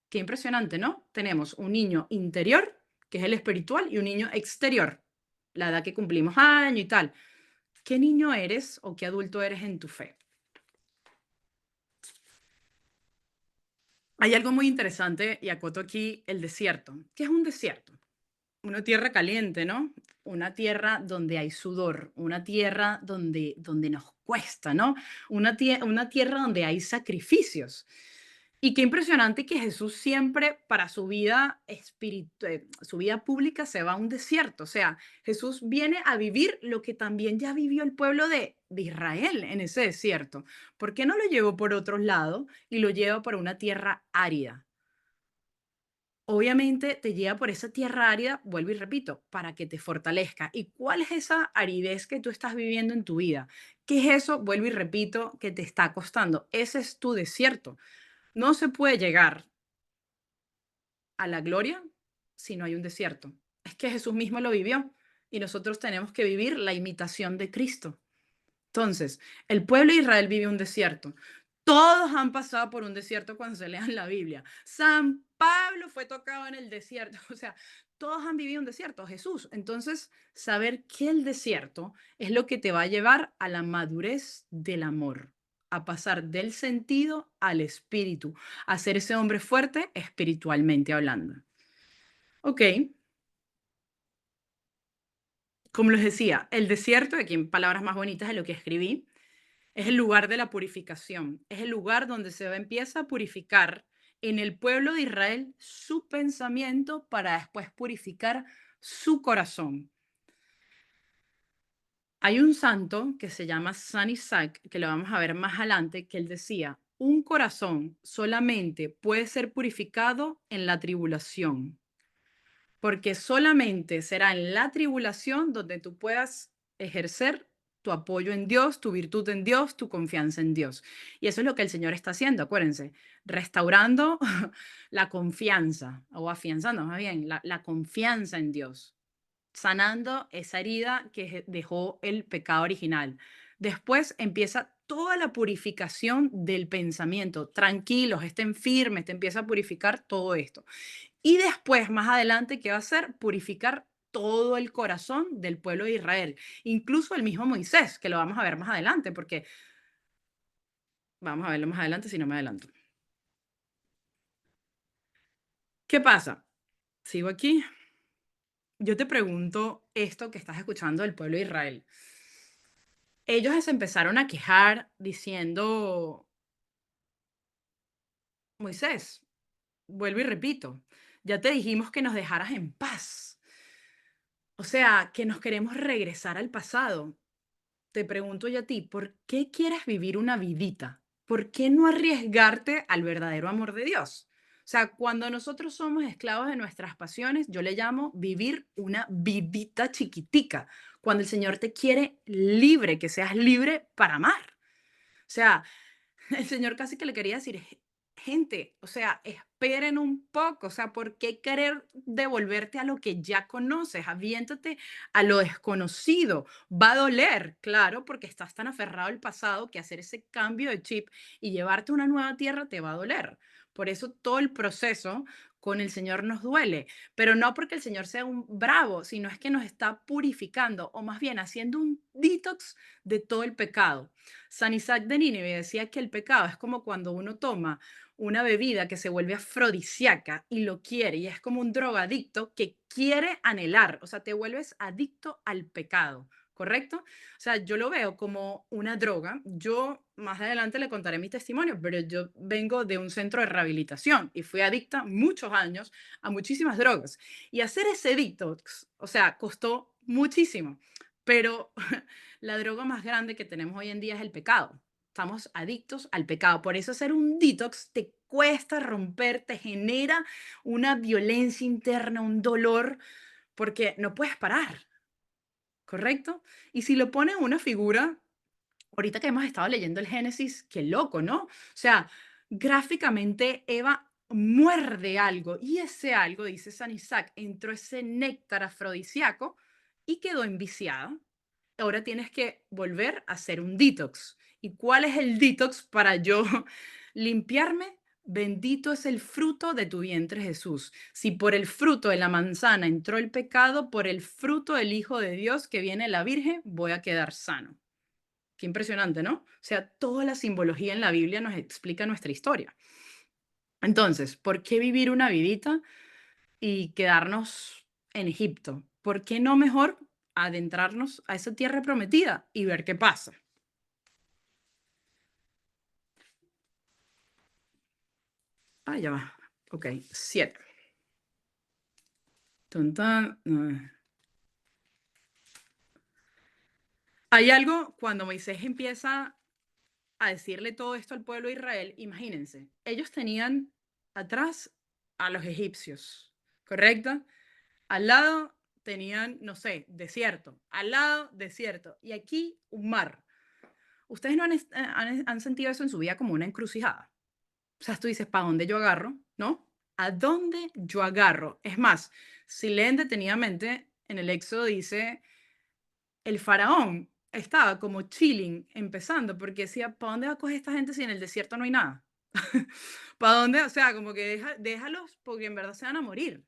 Speaker 1: Qué impresionante, ¿no? Tenemos un niño interior, que es el espiritual, y un niño exterior, la edad que cumplimos año y tal. ¿Qué niño eres o qué adulto eres en tu fe? Hay algo muy interesante y acoto aquí el desierto. ¿Qué es un desierto? Una tierra caliente, ¿no? Una tierra donde hay sudor, una tierra donde nos cuesta, ¿no? Una tierra donde hay sacrificios. Y qué impresionante que Jesús siempre para su vida su vida pública se va a un desierto. O sea, Jesús viene a vivir lo que también ya vivió el pueblo de Israel en ese desierto. ¿Por qué no lo llevó por otros lados y lo lleva por una tierra árida? Obviamente te lleva por esa tierra árida, vuelvo y repito, para que te fortalezca. ¿Y cuál es esa aridez que tú estás viviendo en tu vida? ¿Qué es eso, vuelvo y repito, que te está costando? Ese es tu desierto. No se puede llegar a la gloria si no hay un desierto. Es que Jesús mismo lo vivió y nosotros tenemos que vivir la imitación de Cristo. Entonces, el pueblo de Israel vive un desierto. Todos han pasado por un desierto cuando se lean la Biblia. San Pablo fue tocado en el desierto. O sea, todos han vivido un desierto. Jesús. Entonces, saber que el desierto es lo que te va a llevar a la madurez del amor, a pasar del sentido al espíritu, a ser ese hombre fuerte espiritualmente hablando. Ok, como les decía, el desierto, aquí en palabras más bonitas de lo que escribí, es el lugar de la purificación, es el lugar donde empieza a purificar en el pueblo de Israel su pensamiento para después purificar su corazón. Hay un santo que se llama San Isaac, que lo vamos a ver más adelante, que él decía, un corazón solamente puede ser purificado en la tribulación, porque solamente será en la tribulación donde tú puedas ejercer tu apoyo en Dios, tu virtud en Dios, tu confianza en Dios. Y eso es lo que el Señor está haciendo, acuérdense, restaurando la confianza, o afianzando más bien, la confianza en Dios, sanando esa herida que dejó el pecado original. Después empieza toda la purificación del pensamiento. Tranquilos, estén firmes, te empieza a purificar todo esto. Y después, más adelante, ¿qué va a hacer? Purificar todo el corazón del pueblo de Israel, incluso el mismo Moisés, que lo vamos a ver más adelante, porque vamos a verlo más adelante si no me adelanto. ¿Qué pasa? Sigo aquí. Yo te pregunto esto que estás escuchando del pueblo de Israel. Ellos se empezaron a quejar diciendo, Moisés, vuelvo y repito, ya te dijimos que nos dejaras en paz. O sea, que nos queremos regresar al pasado. Te pregunto yo a ti, ¿por qué quieres vivir una vidita? ¿Por qué no arriesgarte al verdadero amor de Dios? O sea, cuando nosotros somos esclavos de nuestras pasiones, yo le llamo vivir una vidita chiquitica. Cuando el Señor te quiere libre, que seas libre para amar. O sea, el señor casi que le quería decir: Gente, o sea, esperen un poco, o sea, ¿por qué querer devolverte a lo que ya conoces? Aviéntate a lo desconocido. Va a doler, claro, porque estás tan aferrado al pasado que hacer ese cambio de chip y llevarte a una nueva tierra te va a doler. Por eso todo el proceso con el Señor nos duele, pero no porque el Señor sea un bravo, sino es que nos está purificando, o más bien haciendo un detox de todo el pecado. San Isaac de Nínive decía que el pecado es como cuando uno toma una bebida que se vuelve afrodisíaca y lo quiere, y es como un drogadicto que quiere anhelar, o sea, te vuelves adicto al pecado, ¿correcto? O sea, yo lo veo como una droga. Yo más adelante le contaré mi testimonio, pero yo vengo de un centro de rehabilitación y fui adicta muchos años a muchísimas drogas. Y hacer ese detox, o sea, costó muchísimo, pero la droga más grande que tenemos hoy en día es el pecado. Estamos adictos al pecado. Por eso hacer un detox te cuesta romper, te genera una violencia interna, un dolor, porque no puedes parar, ¿correcto? Y si lo pones en una figura, ahorita que hemos estado leyendo el Génesis, qué loco, ¿no? O sea, gráficamente Eva muerde algo y ese algo, dice San Isaac, entró ese néctar afrodisíaco y quedó enviciada. Ahora tienes que volver a hacer un detox. ¿Y cuál es el detox para yo limpiarme? Bendito es el fruto de tu vientre, Jesús. Si por el fruto de la manzana entró el pecado, por el fruto del Hijo de Dios que viene la Virgen, voy a quedar sano. Qué impresionante, ¿no? O sea, toda la simbología en la Biblia nos explica nuestra historia. Entonces, ¿por qué vivir una vidita y quedarnos en Egipto? ¿Por qué no mejor adentrarnos a esa tierra prometida y ver qué pasa? Ah, ya va. Ok, 7. Tun, tan, Hay algo cuando Moisés empieza a decirle todo esto al pueblo de Israel, imagínense, ellos tenían atrás a los egipcios, ¿correcto? Al lado tenían, no sé, desierto, al lado desierto, y aquí un mar. ¿Ustedes no han sentido eso en su vida como una encrucijada? O sea, tú dices, ¿para dónde yo agarro? ¿No? ¿A dónde yo agarro? Es más, si leen detenidamente, en el Éxodo dice, el faraón estaba como chilling, empezando, porque decía, ¿para dónde va a coger esta gente si en el desierto no hay nada? ¿Para dónde? O sea, como que déjalos porque en verdad se van a morir.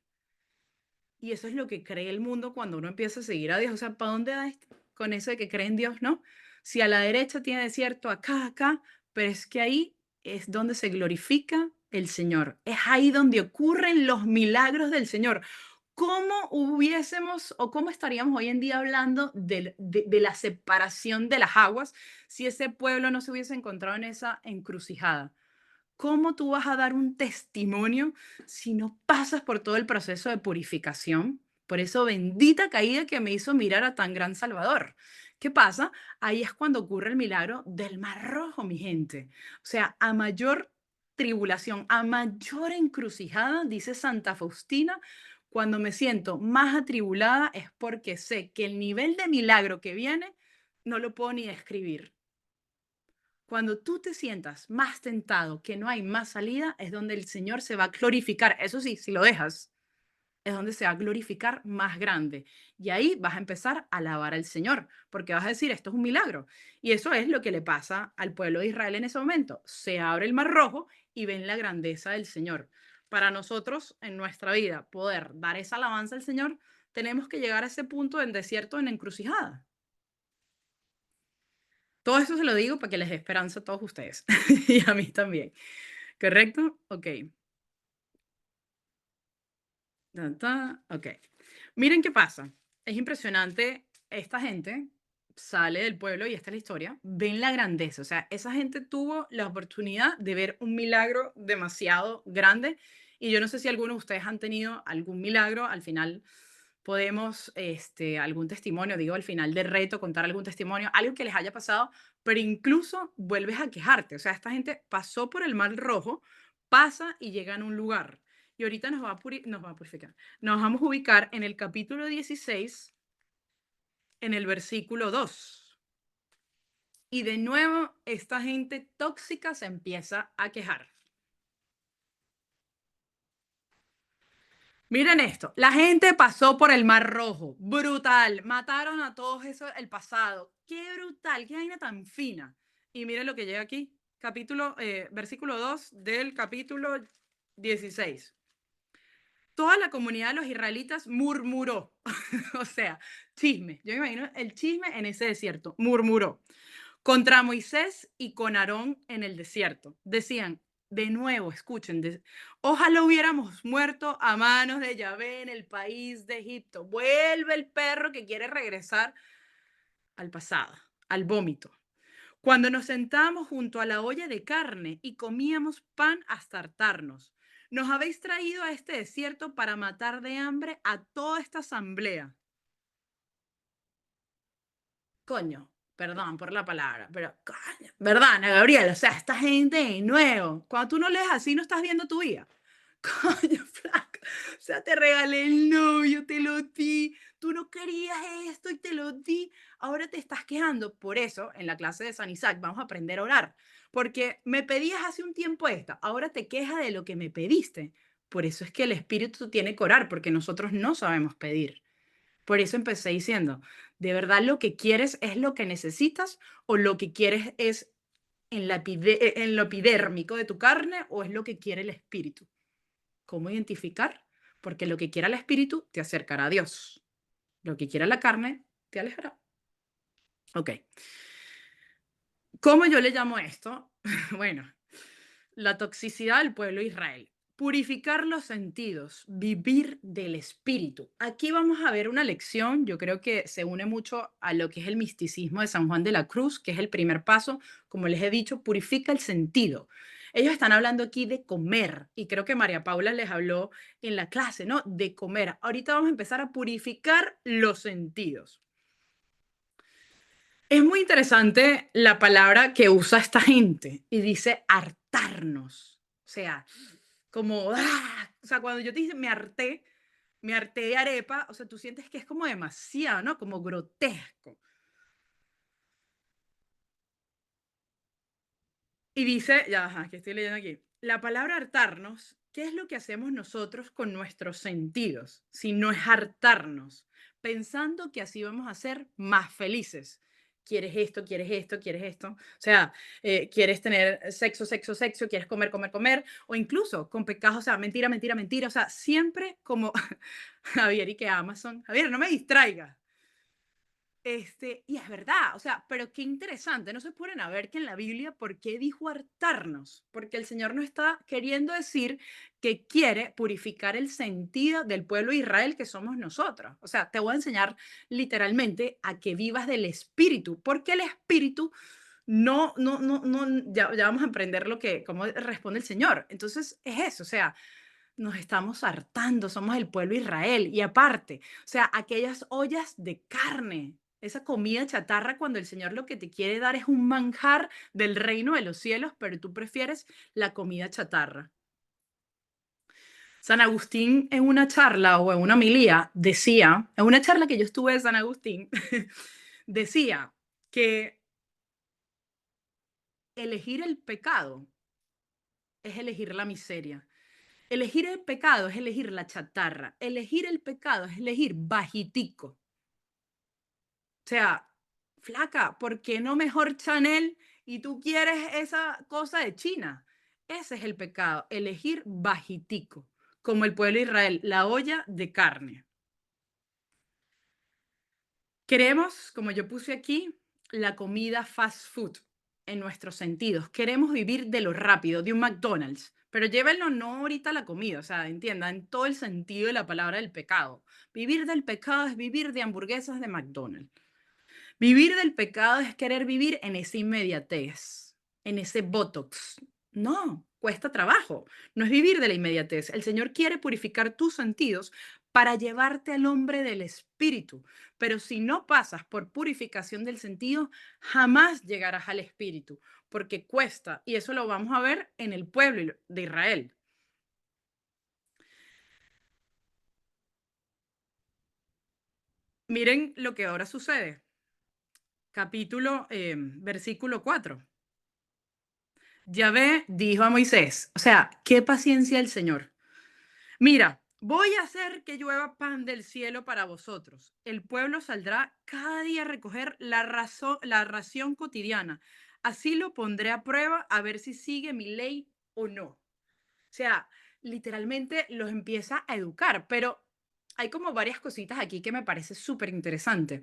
Speaker 1: Y eso es lo que cree el mundo cuando uno empieza a seguir a Dios. O sea, ¿para dónde va esto? Con eso de que cree en Dios, ¿no? Si a la derecha tiene desierto, acá, acá, pero es que ahí es donde se glorifica el Señor. Es ahí donde ocurren los milagros del Señor. ¿Cómo hubiésemos o cómo estaríamos hoy en día hablando de la separación de las aguas si ese pueblo no se hubiese encontrado en esa encrucijada? ¿Cómo tú vas a dar un testimonio si no pasas por todo el proceso de purificación? Por eso, bendita caída que me hizo mirar a tan gran Salvador. ¿Qué pasa? Ahí es cuando ocurre el milagro del Mar Rojo, mi gente. O sea, a mayor tribulación, a mayor encrucijada, dice Santa Faustina, cuando me siento más atribulada es porque sé que el nivel de milagro que viene no lo puedo ni describir. Cuando tú te sientas más tentado, que no hay más salida, es donde el Señor se va a glorificar. Eso sí, si lo dejas, es donde se va a glorificar más grande. Y ahí vas a empezar a alabar al Señor, porque vas a decir, esto es un milagro. Y eso es lo que le pasa al pueblo de Israel en ese momento. Se abre el mar rojo y ven la grandeza del Señor. Para nosotros, en nuestra vida, poder dar esa alabanza al Señor, tenemos que llegar a ese punto en desierto, en encrucijada. Todo esto se lo digo para que les dé esperanza a todos ustedes y a mí también. ¿Correcto? Ok. Ok. Miren qué pasa. Es impresionante. Esta gente sale del pueblo y esta es la historia. Ven la grandeza. O sea, esa gente tuvo la oportunidad de ver un milagro demasiado grande. Y yo no sé si algunos de ustedes han tenido algún milagro. Al final podemos, algún testimonio, digo, al final del reto, contar algún testimonio, algo que les haya pasado, pero incluso vuelves a quejarte. O sea, esta gente pasó por el mar rojo, pasa y llega a un lugar. Y ahorita nos va a purificar. Nos vamos a ubicar en el capítulo 16, en el versículo 2. Y de nuevo, esta gente tóxica se empieza a quejar. Miren esto, la gente pasó por el Mar Rojo, brutal, mataron a todos eso el pasado, qué brutal, qué vaina tan fina. Y miren lo que llega aquí, versículo 2 del capítulo 16. Toda la comunidad de los israelitas murmuró, o sea, chisme, yo me imagino el chisme en ese desierto, murmuró contra Moisés y con Aarón en el desierto. Decían, de nuevo, escuchen, ojalá hubiéramos muerto a manos de Yahvé en el país de Egipto. Vuelve el perro que quiere regresar al pasado, al vómito. Cuando nos sentábamos junto a la olla de carne y comíamos pan hasta hartarnos. Nos habéis traído a este desierto para matar de hambre a toda esta asamblea. Coño, perdón por la palabra, pero coño, ¿verdad, Ana Gabriela? O sea, esta gente de nuevo, cuando tú no lees así, no estás viendo tu vida. Coño, flaca. O sea, te regalé el novio, te lo di. Tú no querías esto y te lo di. Ahora te estás quejando. Por eso, en la clase de San Isaac, vamos a aprender a orar. Porque me pedías hace un tiempo esta. Ahora te quejas de lo que me pediste. Por eso es que el Espíritu tiene que orar, porque nosotros no sabemos pedir. Por eso empecé diciendo, ¿de verdad lo que quieres es lo que necesitas o lo que quieres es en lo epidérmico de tu carne o es lo que quiere el espíritu? ¿Cómo identificar? Porque lo que quiera el espíritu te acercará a Dios. Lo que quiera la carne te alejará. Ok. ¿Cómo yo le llamo esto? Bueno, La toxicidad del pueblo de Israel. Purificar los sentidos, vivir del espíritu. Aquí vamos a ver una lección, yo creo que se une mucho a lo que es el misticismo de San Juan de la Cruz, que es el primer paso, como les he dicho, purifica el sentido. Ellos están hablando aquí de comer y creo que María Paula les habló en la clase, ¿no? De comer. Ahorita vamos a empezar a purificar los sentidos. Es muy interesante la palabra que usa esta gente y dice hartarnos. O sea, como, o sea, cuando yo te dice me harté de arepa, o sea, tú sientes que es como demasiado, ¿no? Como grotesco. Y dice, ya, ajá, que estoy leyendo aquí, la palabra hartarnos, ¿qué es lo que hacemos nosotros con nuestros sentidos? Si no es hartarnos, pensando que así vamos a ser más felices. Quieres esto, quieres esto, quieres esto. O sea, quieres tener sexo, sexo, sexo, quieres comer, comer, comer. O incluso con pecados, o sea, mentira, mentira, mentira. O sea, siempre como Javier y que Amazon. Javier, no me distraigas. Y es verdad, o sea, pero qué interesante, no se ponen a ver que en la Biblia, ¿por qué dijo hartarnos? Porque el Señor no está queriendo decir que quiere purificar el sentido del pueblo de Israel que somos nosotros. O sea, te voy a enseñar literalmente a que vivas del espíritu, porque el espíritu ya vamos a aprender cómo responde el Señor. Entonces, es eso, o sea, nos estamos hartando, somos el pueblo de Israel. Y aparte, o sea, aquellas ollas de carne, esa comida chatarra cuando el Señor lo que te quiere dar es un manjar del reino de los cielos, pero tú prefieres la comida chatarra. San Agustín en una charla o en una homilía decía, en una charla que yo estuve de San Agustín, decía que elegir el pecado es elegir la miseria. Elegir el pecado es elegir la chatarra. Elegir el pecado es elegir bajitico. O sea, flaca, ¿por qué no mejor Chanel y tú quieres esa cosa de China? Ese es el pecado, elegir bajitico, como el pueblo de Israel, la olla de carne. Queremos, como yo puse aquí, la comida fast food en nuestros sentidos. Queremos vivir de lo rápido, de un McDonald's, pero llévenlo no ahorita la comida, o sea, entiendan todo el sentido de la palabra del pecado. Vivir del pecado es vivir de hamburguesas de McDonald's. Vivir del pecado es querer vivir en esa inmediatez, en ese botox. No, cuesta trabajo. No es vivir de la inmediatez. El Señor quiere purificar tus sentidos para llevarte al hombre del espíritu. Pero si no pasas por purificación del sentido, jamás llegarás al espíritu, porque cuesta. Y eso lo vamos a ver en el pueblo de Israel. Miren lo que ahora sucede. Versículo 4. Yahvé dijo a Moisés, o sea, qué paciencia el Señor. Mira, voy a hacer que llueva pan del cielo para vosotros. El pueblo saldrá cada día a recoger la ración cotidiana. Así lo pondré a prueba a ver si sigue mi ley o no. O sea, literalmente los empieza a educar, pero hay como varias cositas aquí que me parece súper interesante.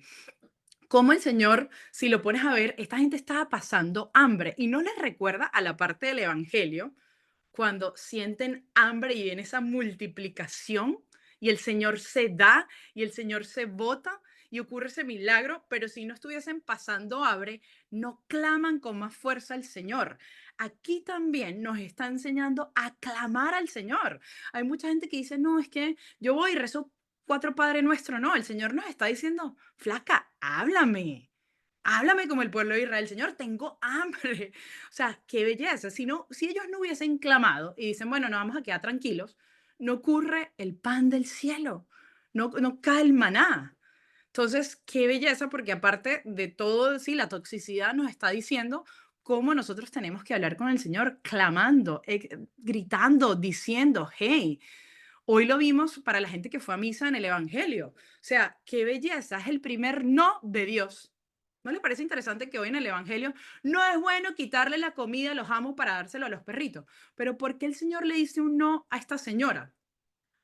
Speaker 1: Cómo el Señor, si lo pones a ver, esta gente estaba pasando hambre y no les recuerda a la parte del Evangelio cuando sienten hambre y viene esa multiplicación y el Señor se da y el Señor se bota y ocurre ese milagro, pero si no estuviesen pasando hambre, no claman con más fuerza al Señor. Aquí también nos está enseñando a clamar al Señor. Hay mucha gente que dice, no, es que yo voy y rezo cuatro Padre Nuestro. No, el Señor nos está diciendo, flaca, háblame. Háblame como el pueblo de Israel, Señor, tengo hambre. O sea, qué belleza. Si ellos no hubiesen clamado y dicen, bueno, nos vamos a quedar tranquilos, no ocurre el pan del cielo, no cae el maná. Entonces, qué belleza, porque aparte de todo, sí, la toxicidad nos está diciendo cómo nosotros tenemos que hablar con el Señor, clamando, gritando, diciendo, hey, hoy lo vimos para la gente que fue a misa en el Evangelio. O sea, qué belleza, es el primer no de Dios. ¿No les parece interesante que hoy en el Evangelio no es bueno quitarle la comida a los amos para dárselo a los perritos? Pero ¿por qué el Señor le dice un no a esta señora?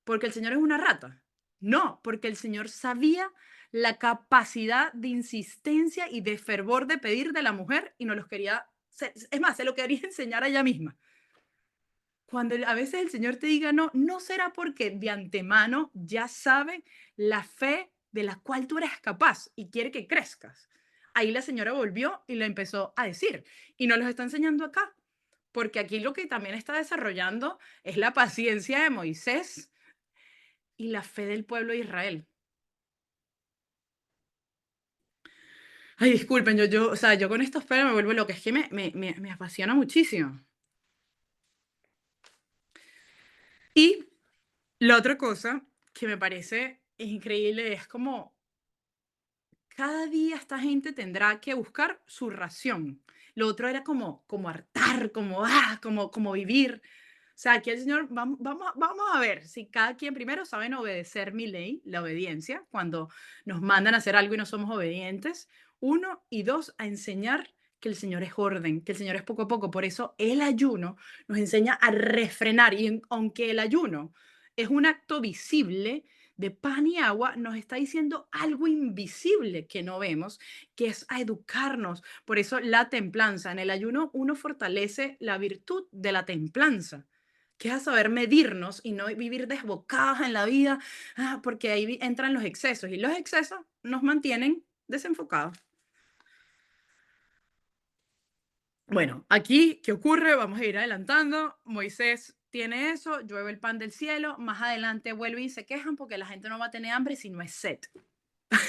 Speaker 1: ¿Porque el Señor es una rata? No, porque el Señor sabía la capacidad de insistencia y de fervor de pedir de la mujer y no los quería, es más, se lo quería enseñar a ella misma. Cuando a veces el Señor te diga no, no será porque de antemano ya sabe la fe de la cual tú eres capaz y quiere que crezcas. Ahí la señora volvió y lo empezó a decir. Y nos los está enseñando acá, porque aquí lo que también está desarrollando es la paciencia de Moisés y la fe del pueblo de Israel. Ay, disculpen, o sea, yo con estos pelos me vuelvo loca, es que me apasiona muchísimo. Y la otra cosa que me parece increíble es como cada día esta gente tendrá que buscar su ración. Lo otro era como hartar, como vivir. O sea, aquí el Señor, vamos a ver si cada quien primero saben obedecer mi ley, la obediencia, cuando nos mandan a hacer algo y no somos obedientes. Uno, y dos, a enseñar que el Señor es orden, que el Señor es poco a poco. Por eso el ayuno nos enseña a refrenar. Y aunque el ayuno es un acto visible, de pan y agua, nos está diciendo algo invisible que no vemos, que es a educarnos. Por eso la templanza. En el ayuno uno fortalece la virtud de la templanza, que es a saber medirnos y no vivir desbocados en la vida, porque ahí entran los excesos y los excesos nos mantienen desenfocados. Bueno, aquí, ¿qué ocurre? Vamos a ir adelantando. Moisés tiene eso, llueve el pan del cielo, más adelante vuelve y se quejan porque la gente no va a tener hambre si no es sed.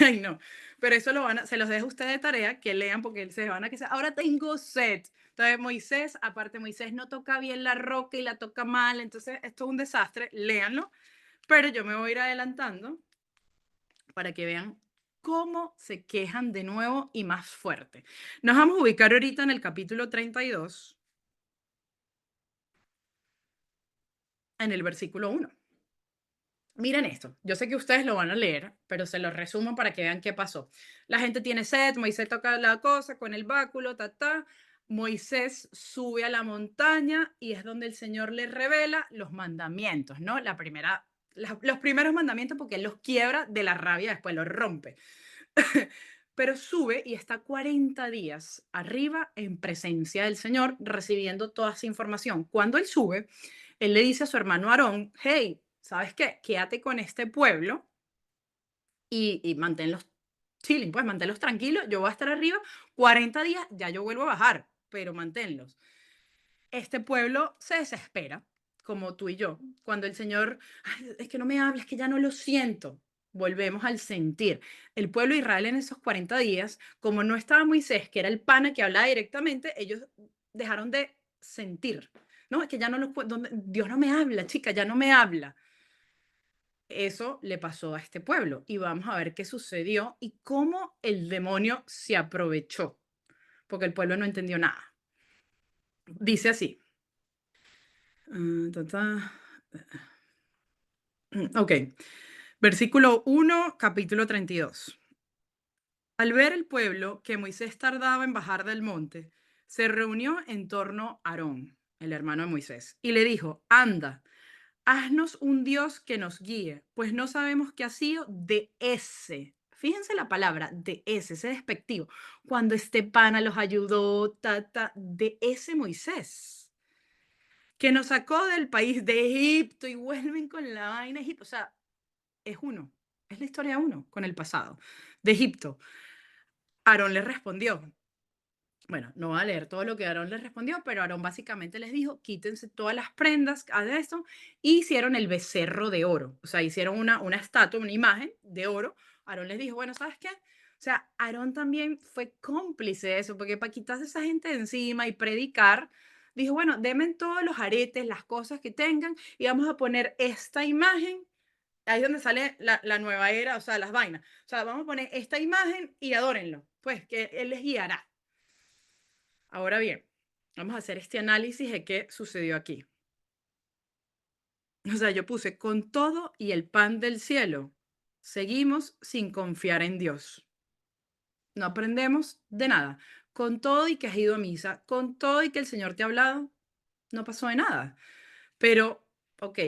Speaker 1: Ay, no, pero eso se los dejo a ustedes de tarea, que lean porque se van a que ahora tengo sed. Entonces Moisés, aparte Moisés no toca bien la roca y la toca mal, entonces esto es un desastre, léanlo, pero yo me voy a ir adelantando para que vean cómo se quejan de nuevo y más fuerte. Nos vamos a ubicar ahorita en el capítulo 32, en el versículo 1. Miren esto, yo sé que ustedes lo van a leer, pero se lo resumo para que vean qué pasó. La gente tiene sed, Moisés toca la cosa con el báculo, ta. Moisés sube a la montaña y es donde el Señor le revela los mandamientos, ¿no? Los primeros mandamientos porque él los quiebra de la rabia, después los rompe. Pero sube y está 40 días arriba en presencia del Señor recibiendo toda esa información. Cuando él sube, él le dice a su hermano Aarón, hey, ¿sabes qué? Quédate con este pueblo y manténlos chilling, pues manténlos tranquilos. Yo voy a estar arriba 40 días, ya yo vuelvo a bajar, pero manténlos. Este pueblo se desespera, como tú y yo, cuando el Señor, "Ay, es que no me habla, es que ya no lo siento". Volvemos al sentir. El pueblo de Israel en esos 40 días, como no estaba Moisés, que era el pana que hablaba directamente, ellos dejaron de sentir. No, es que ya no lo puedo, Dios no me habla, chica, ya no me habla. Eso le pasó a este pueblo y vamos a ver qué sucedió y cómo el demonio se aprovechó, porque el pueblo no entendió nada. Dice así. Ta, ta. Ok, versículo 1, capítulo 32. Al ver el pueblo que Moisés tardaba en bajar del monte, se reunió en torno a Aarón, el hermano de Moisés, y le dijo, anda, haznos un Dios que nos guíe, pues no sabemos qué ha sido de ese. Fíjense la palabra, de ese despectivo. Cuando este pana los ayudó, de ese Moisés, que nos sacó del país de Egipto y vuelven con la vaina de Egipto. O sea, es uno, es la historia de uno con el pasado de Egipto. Aarón le respondió, bueno, no voy a leer todo lo que Aarón les respondió, pero Aarón básicamente les dijo, quítense todas las prendas, hagan esto, y hicieron el becerro de oro, o sea, hicieron una estatua, una imagen de oro. Aarón les dijo, bueno, ¿sabes qué? O sea, Aarón también fue cómplice de eso, porque para quitarse a esa gente de encima y predicar, dijo, bueno, denme todos los aretes, las cosas que tengan, y vamos a poner esta imagen, ahí es donde sale la nueva era, o sea, las vainas. O sea, vamos a poner esta imagen y adórenlo, pues que él les guiará. Ahora bien, vamos a hacer este análisis de qué sucedió aquí. O sea, yo puse con todo y el pan del cielo. Seguimos sin confiar en Dios. No aprendemos de nada. Con todo y que has ido a misa, con todo y que el Señor te ha hablado, no pasó de nada. Pero, ok,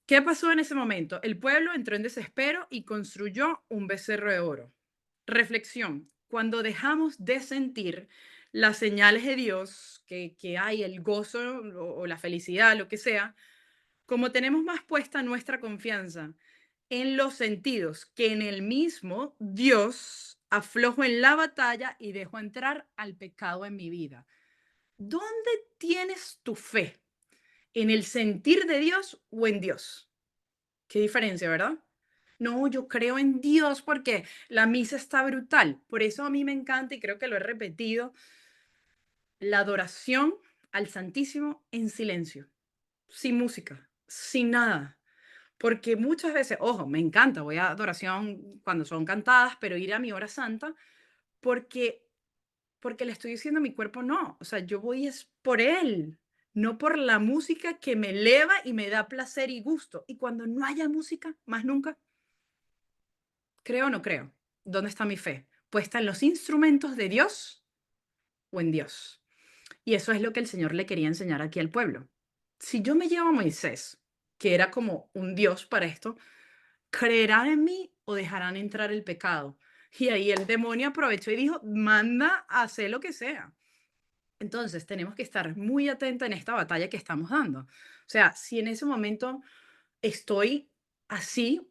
Speaker 1: ¿qué pasó en ese momento? El pueblo entró en desespero y construyó un becerro de oro. Reflexión. Cuando dejamos de sentir, las señales de Dios, que hay el gozo o la felicidad, lo que sea, como tenemos más puesta nuestra confianza en los sentidos que en el mismo Dios, aflojo en la batalla y dejo entrar al pecado en mi vida. ¿Dónde tienes tu fe? ¿En el sentir de Dios o en Dios? Qué diferencia, ¿verdad? No, yo creo en Dios porque la misa está brutal. Por eso a mí me encanta y creo que lo he repetido, la adoración al Santísimo en silencio, sin música, sin nada. Porque muchas veces, ojo, me encanta, voy a adoración cuando son cantadas, pero ir a mi hora santa porque le estoy diciendo a mi cuerpo no, o sea, yo voy es por él, no por la música que me eleva y me da placer y gusto. Y cuando no haya música, más nunca, ¿creo o no creo? ¿Dónde está mi fe? ¿Puesta en los instrumentos de Dios o en Dios? Y eso es lo que el Señor le quería enseñar aquí al pueblo. Si yo me llevo a Moisés, que era como un Dios para esto, ¿creerán en mí o dejarán entrar el pecado? Y ahí el demonio aprovechó y dijo, manda a hacer lo que sea. Entonces tenemos que estar muy atentos en esta batalla que estamos dando. O sea, si en ese momento estoy así,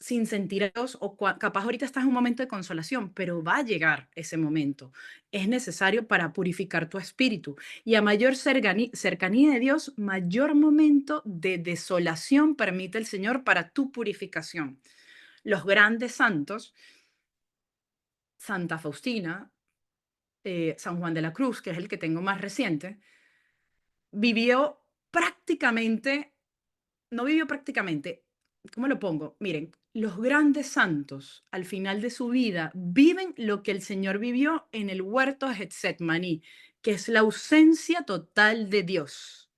Speaker 1: sin sentir a Dios, o capaz ahorita estás en un momento de consolación, pero va a llegar ese momento. Es necesario para purificar tu espíritu. Y a mayor cercanía de Dios, mayor momento de desolación permite el Señor para tu purificación. Los grandes santos, Santa Faustina, San Juan de la Cruz, que es el que tengo más reciente, vivió prácticamente, no vivió prácticamente, ¿cómo lo pongo? Miren, los grandes santos al final de su vida viven lo que el Señor vivió en el huerto de Getsemaní, que es la ausencia total de Dios.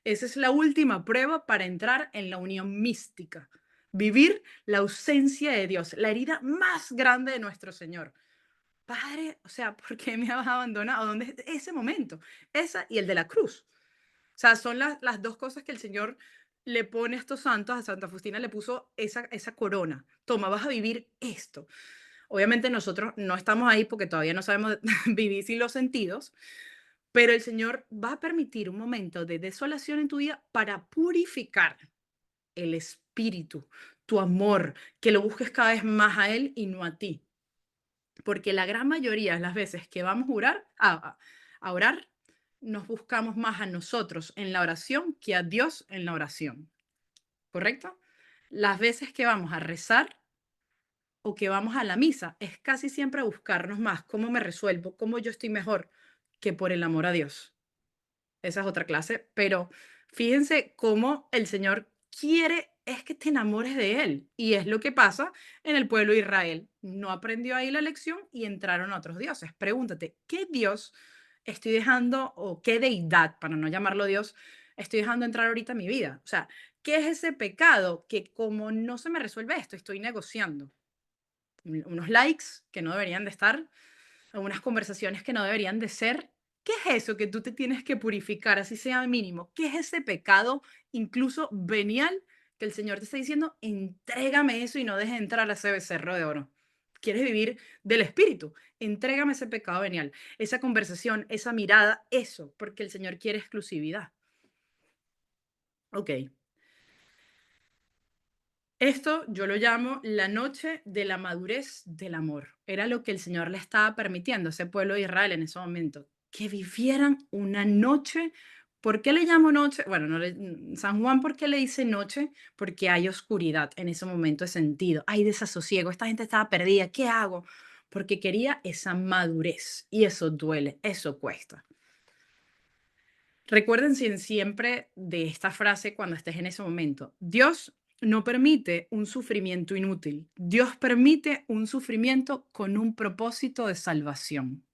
Speaker 1: Esa es la última prueba para entrar en la unión mística. Vivir la ausencia de Dios, la herida más grande de nuestro Señor. Padre, o sea, ¿por qué me has abandonado? ¿Dónde es ese momento? Esa y el de la cruz. O sea, son las dos cosas que el Señor le pone a estos santos. A Santa Faustina le puso esa corona. Toma, vas a vivir esto. Obviamente nosotros no estamos ahí porque todavía no sabemos vivir sin los sentidos, pero el Señor va a permitir un momento de desolación en tu vida para purificar el espíritu, tu amor, que lo busques cada vez más a Él y no a ti. Porque la gran mayoría de las veces que vamos a orar, a orar, nos buscamos más a nosotros en la oración que a Dios en la oración, ¿correcto? Las veces que vamos a rezar o que vamos a la misa es casi siempre a buscarnos más cómo me resuelvo, cómo yo estoy mejor, que por el amor a Dios. Esa es otra clase, pero fíjense cómo el Señor quiere es que te enamores de Él. Y es lo que pasa en el pueblo de Israel. No aprendió ahí la lección y entraron a otros dioses. Pregúntate, ¿qué Dios estoy dejando o qué deidad, para no llamarlo Dios, estoy dejando entrar ahorita en mi vida? O sea, ¿qué es ese pecado que como no se me resuelve esto, estoy negociando? Unos likes que no deberían de estar, algunas conversaciones que no deberían de ser. ¿Qué es eso que tú te tienes que purificar, así sea mínimo? ¿Qué es ese pecado, incluso venial, que el Señor te está diciendo, entrégame eso y no dejes entrar a ese becerro de oro? ¿Quieres vivir del Espíritu? Entrégame ese pecado venial, esa conversación, esa mirada, eso, porque el Señor quiere exclusividad. Ok, esto yo lo llamo la noche de la madurez del amor. Era lo que el Señor le estaba permitiendo a ese pueblo de Israel en ese momento, que vivieran una noche. ¿Por qué le llamo noche? Bueno, San Juan, ¿por qué le dice noche? Porque hay oscuridad en ese momento de sentido, hay desasosiego, esta gente estaba perdida, ¿qué hago? Porque quería esa madurez y eso duele, eso cuesta. Recuerden siempre de esta frase cuando estés en ese momento. Dios no permite un sufrimiento inútil. Dios permite un sufrimiento con un propósito de salvación.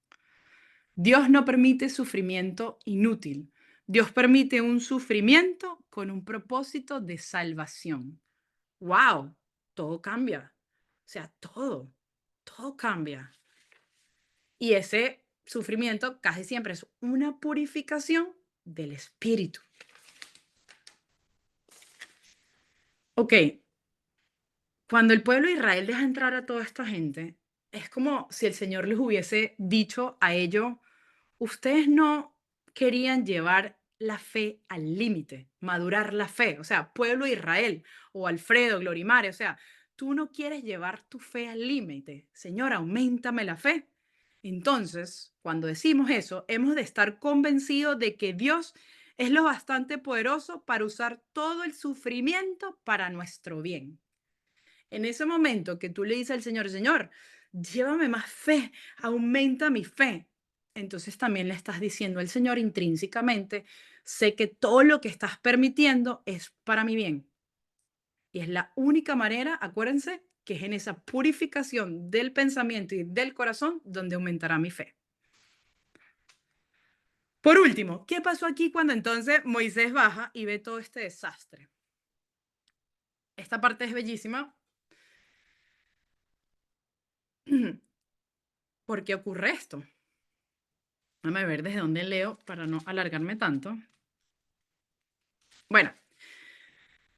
Speaker 1: Dios no permite sufrimiento inútil. Dios permite un sufrimiento con un propósito de salvación. ¡Wow! Todo cambia. O sea, todo cambia. Y ese sufrimiento casi siempre es una purificación del espíritu. Ok, cuando el pueblo de Israel deja entrar a toda esta gente, es como si el Señor les hubiese dicho a ellos, Ustedes no querían llevar la fe al límite, madurar la fe, o sea, pueblo de Israel o Alfredo, Glorimare, o sea, tú no quieres llevar tu fe al límite. Señor, auméntame la fe. Entonces, cuando decimos eso, hemos de estar convencidos de que Dios es lo bastante poderoso para usar todo el sufrimiento para nuestro bien. En ese momento que tú le dices al Señor, Señor, llévame más fe, aumenta mi fe. Entonces también le estás diciendo al Señor intrínsecamente, sé que todo lo que estás permitiendo es para mi bien. Y es la única manera, acuérdense, que es en esa purificación del pensamiento y del corazón donde aumentará mi fe. Por último, ¿qué pasó aquí cuando entonces Moisés baja y ve todo este desastre? Esta parte es bellísima. ¿Por qué ocurre esto? Déjame ver desde dónde leo para no alargarme tanto. Bueno,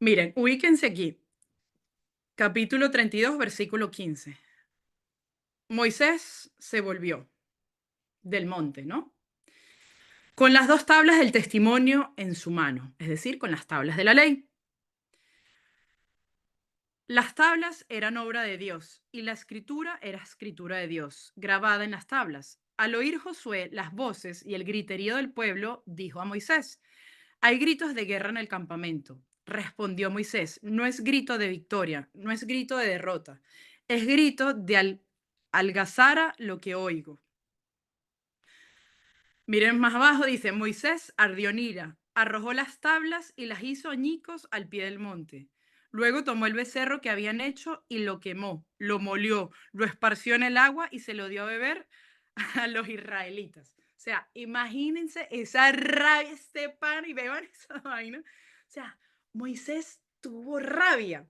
Speaker 1: miren, ubíquense aquí. Capítulo 32, versículo 15. Moisés se volvió del monte, ¿no? Con las dos tablas del testimonio en su mano, es decir, con las tablas de la ley. Las tablas eran obra de Dios y la escritura era escritura de Dios, grabada en las tablas. Al oír Josué las voces y el griterío del pueblo, dijo a Moisés, hay gritos de guerra en el campamento. Respondió Moisés, no es grito de victoria, no es grito de derrota, es grito de algazara lo que oigo. Miren más abajo, dice, Moisés ardió en ira, arrojó las tablas y las hizo añicos al pie del monte. Luego tomó el becerro que habían hecho y lo quemó, lo molió, lo esparció en el agua y se lo dio a beber a los israelitas. O sea, imagínense esa rabia, este pan y beban esa vaina. O sea, Moisés tuvo rabia.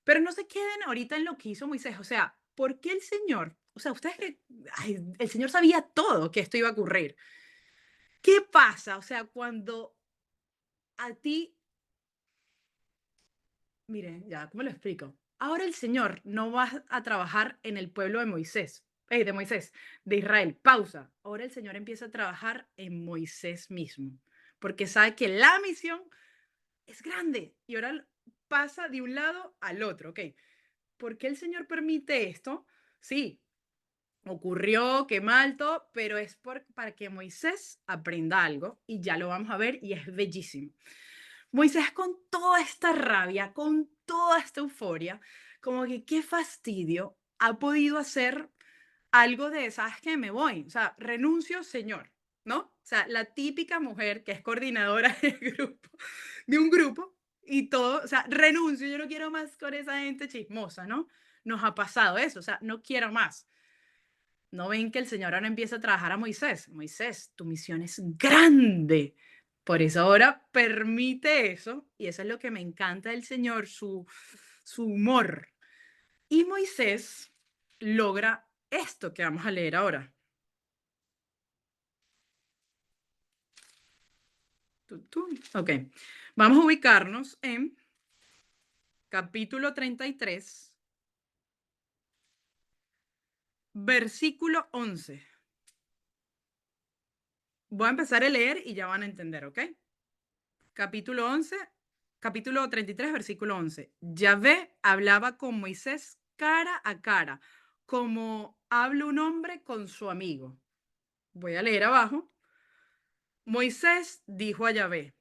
Speaker 1: Pero no se queden ahorita en lo que hizo Moisés. O sea, ¿por qué el Señor? O sea, ustedes que ay, el Señor sabía todo que esto iba a ocurrir. ¿Qué pasa? O sea, cuando a ti, miren, ya, ¿cómo lo explico? Ahora el Señor no va a trabajar en el pueblo de Moisés, de Moisés, de Israel. Pausa. Ahora el Señor empieza a trabajar en Moisés mismo, porque sabe que la misión es grande y ahora pasa de un lado al otro, ¿ok? ¿Por qué el Señor permite esto? Sí, ocurrió, qué mal, todo, pero es para que Moisés aprenda algo y ya lo vamos a ver y es bellísimo. Moisés con toda esta rabia, con toda esta euforia, como que qué fastidio ha podido hacer algo de, ¿sabes qué? Me voy, o sea, renuncio, señor, ¿no? O sea, la típica mujer que es coordinadora de un grupo y todo, o sea, renuncio, yo no quiero más con esa gente chismosa, ¿no? Nos ha pasado eso, o sea, no quiero más. ¿No ven que el Señor ahora empieza a trabajar a Moisés? Moisés, tu misión es grande. Por eso ahora permite eso, y eso es lo que me encanta del Señor, su humor. Y Moisés logra esto que vamos a leer ahora. Ok, vamos a ubicarnos en capítulo 33, versículo 11. Voy a empezar a leer y ya van a entender, ¿ok? Capítulo 11, capítulo 33, versículo 11. Yahvé hablaba con Moisés cara a cara, como habla un hombre con su amigo. Voy a leer abajo. Moisés dijo a Yahvé,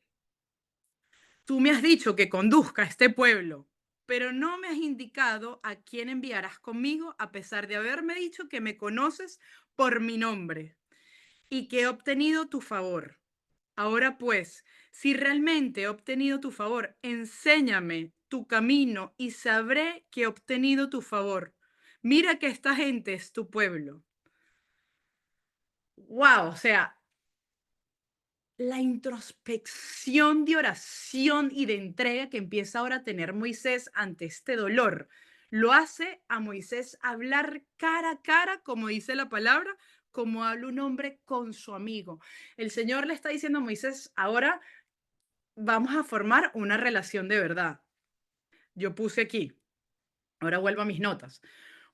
Speaker 1: tú me has dicho que conduzca a este pueblo, pero no me has indicado a quién enviarás conmigo, a pesar de haberme dicho que me conoces por mi nombre y que he obtenido tu favor. Ahora pues, si realmente he obtenido tu favor, enséñame tu camino y sabré que he obtenido tu favor. Mira que esta gente es tu pueblo. Wow, o sea, la introspección de oración y de entrega que empieza ahora a tener Moisés ante este dolor, lo hace a Moisés hablar cara a cara, como dice la palabra, como habla un hombre con su amigo. El Señor le está diciendo a Moisés, ahora vamos a formar una relación de verdad. Yo puse aquí, ahora vuelvo a mis notas.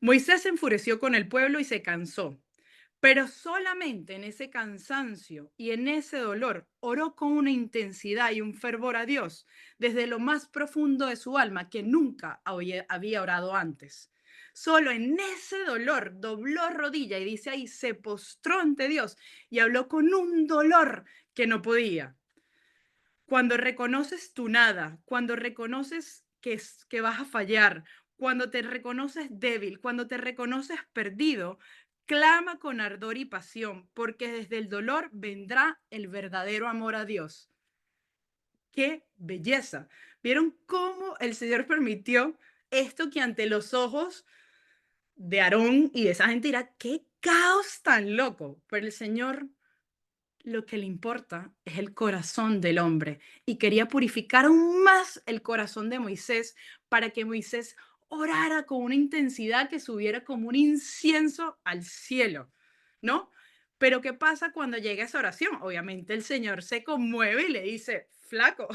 Speaker 1: Moisés se enfureció con el pueblo y se cansó. Pero solamente en ese cansancio y en ese dolor oró con una intensidad y un fervor a Dios desde lo más profundo de su alma que nunca había orado antes. Solo en ese dolor dobló rodilla y dice ahí, se postró ante Dios y habló con un dolor que no podía. Cuando reconoces tu nada, cuando reconoces que vas a fallar, cuando te reconoces débil, cuando te reconoces perdido, clama con ardor y pasión, porque desde el dolor vendrá el verdadero amor a Dios. ¡Qué belleza! ¿Vieron cómo el Señor permitió esto que ante los ojos de Aarón y de esa gente dirá, qué caos tan loco? Pero el Señor lo que le importa es el corazón del hombre y quería purificar aún más el corazón de Moisés para que Moisés orara con una intensidad que subiera como un incienso al cielo, ¿no? Pero ¿qué pasa cuando llega esa oración? Obviamente el Señor se conmueve y le dice, flaco,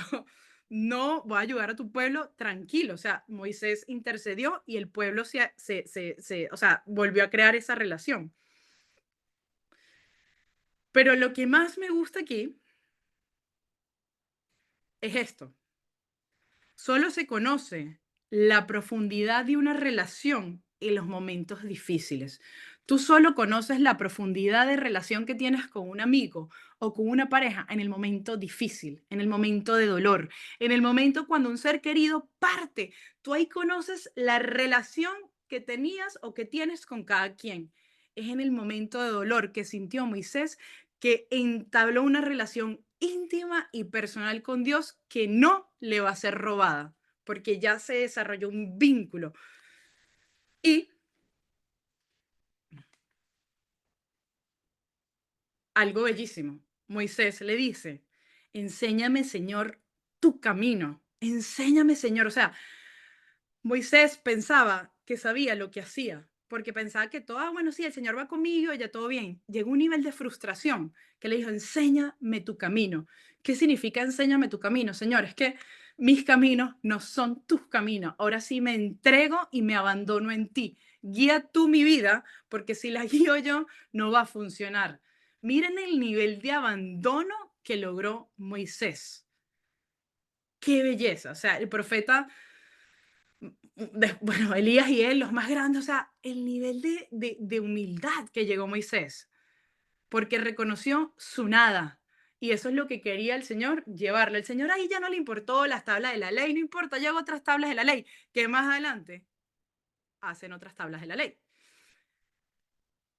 Speaker 1: no voy a ayudar a tu pueblo, tranquilo. O sea, Moisés intercedió y el pueblo o sea, volvió a crear esa relación. Pero lo que más me gusta aquí es esto. Solo se conoce la profundidad de una relación en los momentos difíciles. Tú solo conoces la profundidad de relación que tienes con un amigo o con una pareja en el momento difícil, en el momento de dolor, en el momento cuando un ser querido parte. Tú ahí conoces la relación que tenías o que tienes con cada quien. Es en el momento de dolor que sintió Moisés que entabló una relación íntima y personal con Dios que no le va a ser robada, porque ya se desarrolló un vínculo. Y algo bellísimo, Moisés le dice, enséñame, Señor, tu camino, enséñame, Señor. O sea, Moisés pensaba que sabía lo que hacía, porque pensaba que todo, bueno, sí, el Señor va conmigo, ya todo bien. Llegó un nivel de frustración que le dijo, enséñame tu camino. ¿Qué significa enséñame tu camino? Señor, es que mis caminos no son tus caminos. Ahora sí me entrego y me abandono en ti. Guía tú mi vida, porque si la guío yo, no va a funcionar. Miren el nivel de abandono que logró Moisés. Qué belleza. O sea, el profeta bueno, Elías y él, los más grandes, o sea, el nivel de humildad que llegó Moisés, porque reconoció su nada. Y eso es lo que quería el Señor, llevarle. El Señor ahí ya no le importó las tablas de la ley, no importa, ya hago otras tablas de la ley, que más adelante hacen otras tablas de la ley.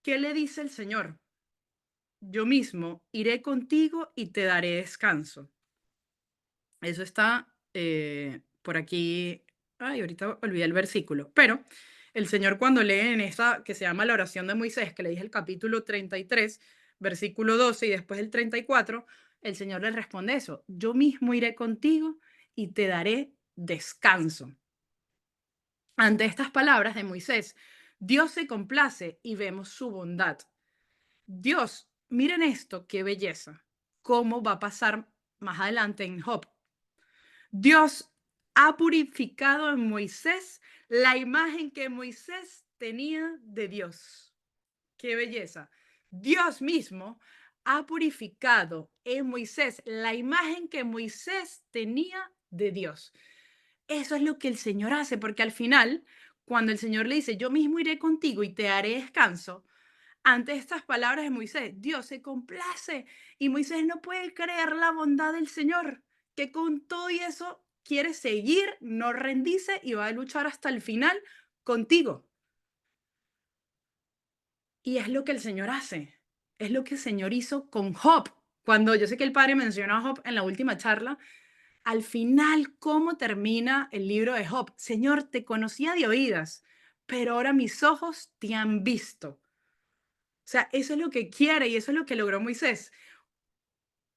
Speaker 1: ¿Qué le dice el Señor? Yo mismo iré contigo y te daré descanso. Eso está por aquí. Ay, ahorita olvidé el versículo. Pero el Señor cuando lee en esa que se llama la oración de Moisés, que le dije el capítulo 33 versículo 12 y después el 34 el Señor le responde eso. Yo mismo iré contigo y te daré descanso. Ante estas palabras de Moisés, Dios se complace y vemos su bondad. Dios, miren esto, qué belleza. ¿Cómo va a pasar más adelante en Job? Dios ha purificado en Moisés la imagen que Moisés tenía de Dios. ¡Qué belleza! Dios mismo ha purificado en Moisés la imagen que Moisés tenía de Dios. Eso es lo que el Señor hace, porque al final, cuando el Señor le dice, yo mismo iré contigo y te haré descanso, ante estas palabras de Moisés, Dios se complace y Moisés no puede creer la bondad del Señor, que con todo y eso quiere seguir, no rendirse y va a luchar hasta el final contigo. Y es lo que el Señor hace, es lo que el Señor hizo con Job. Cuando yo sé que el padre mencionó a Job en la última charla, al final, ¿cómo termina el libro de Job? Señor, te conocía de oídas, pero ahora mis ojos te han visto. O sea, eso es lo que quiere y eso es lo que logró Moisés.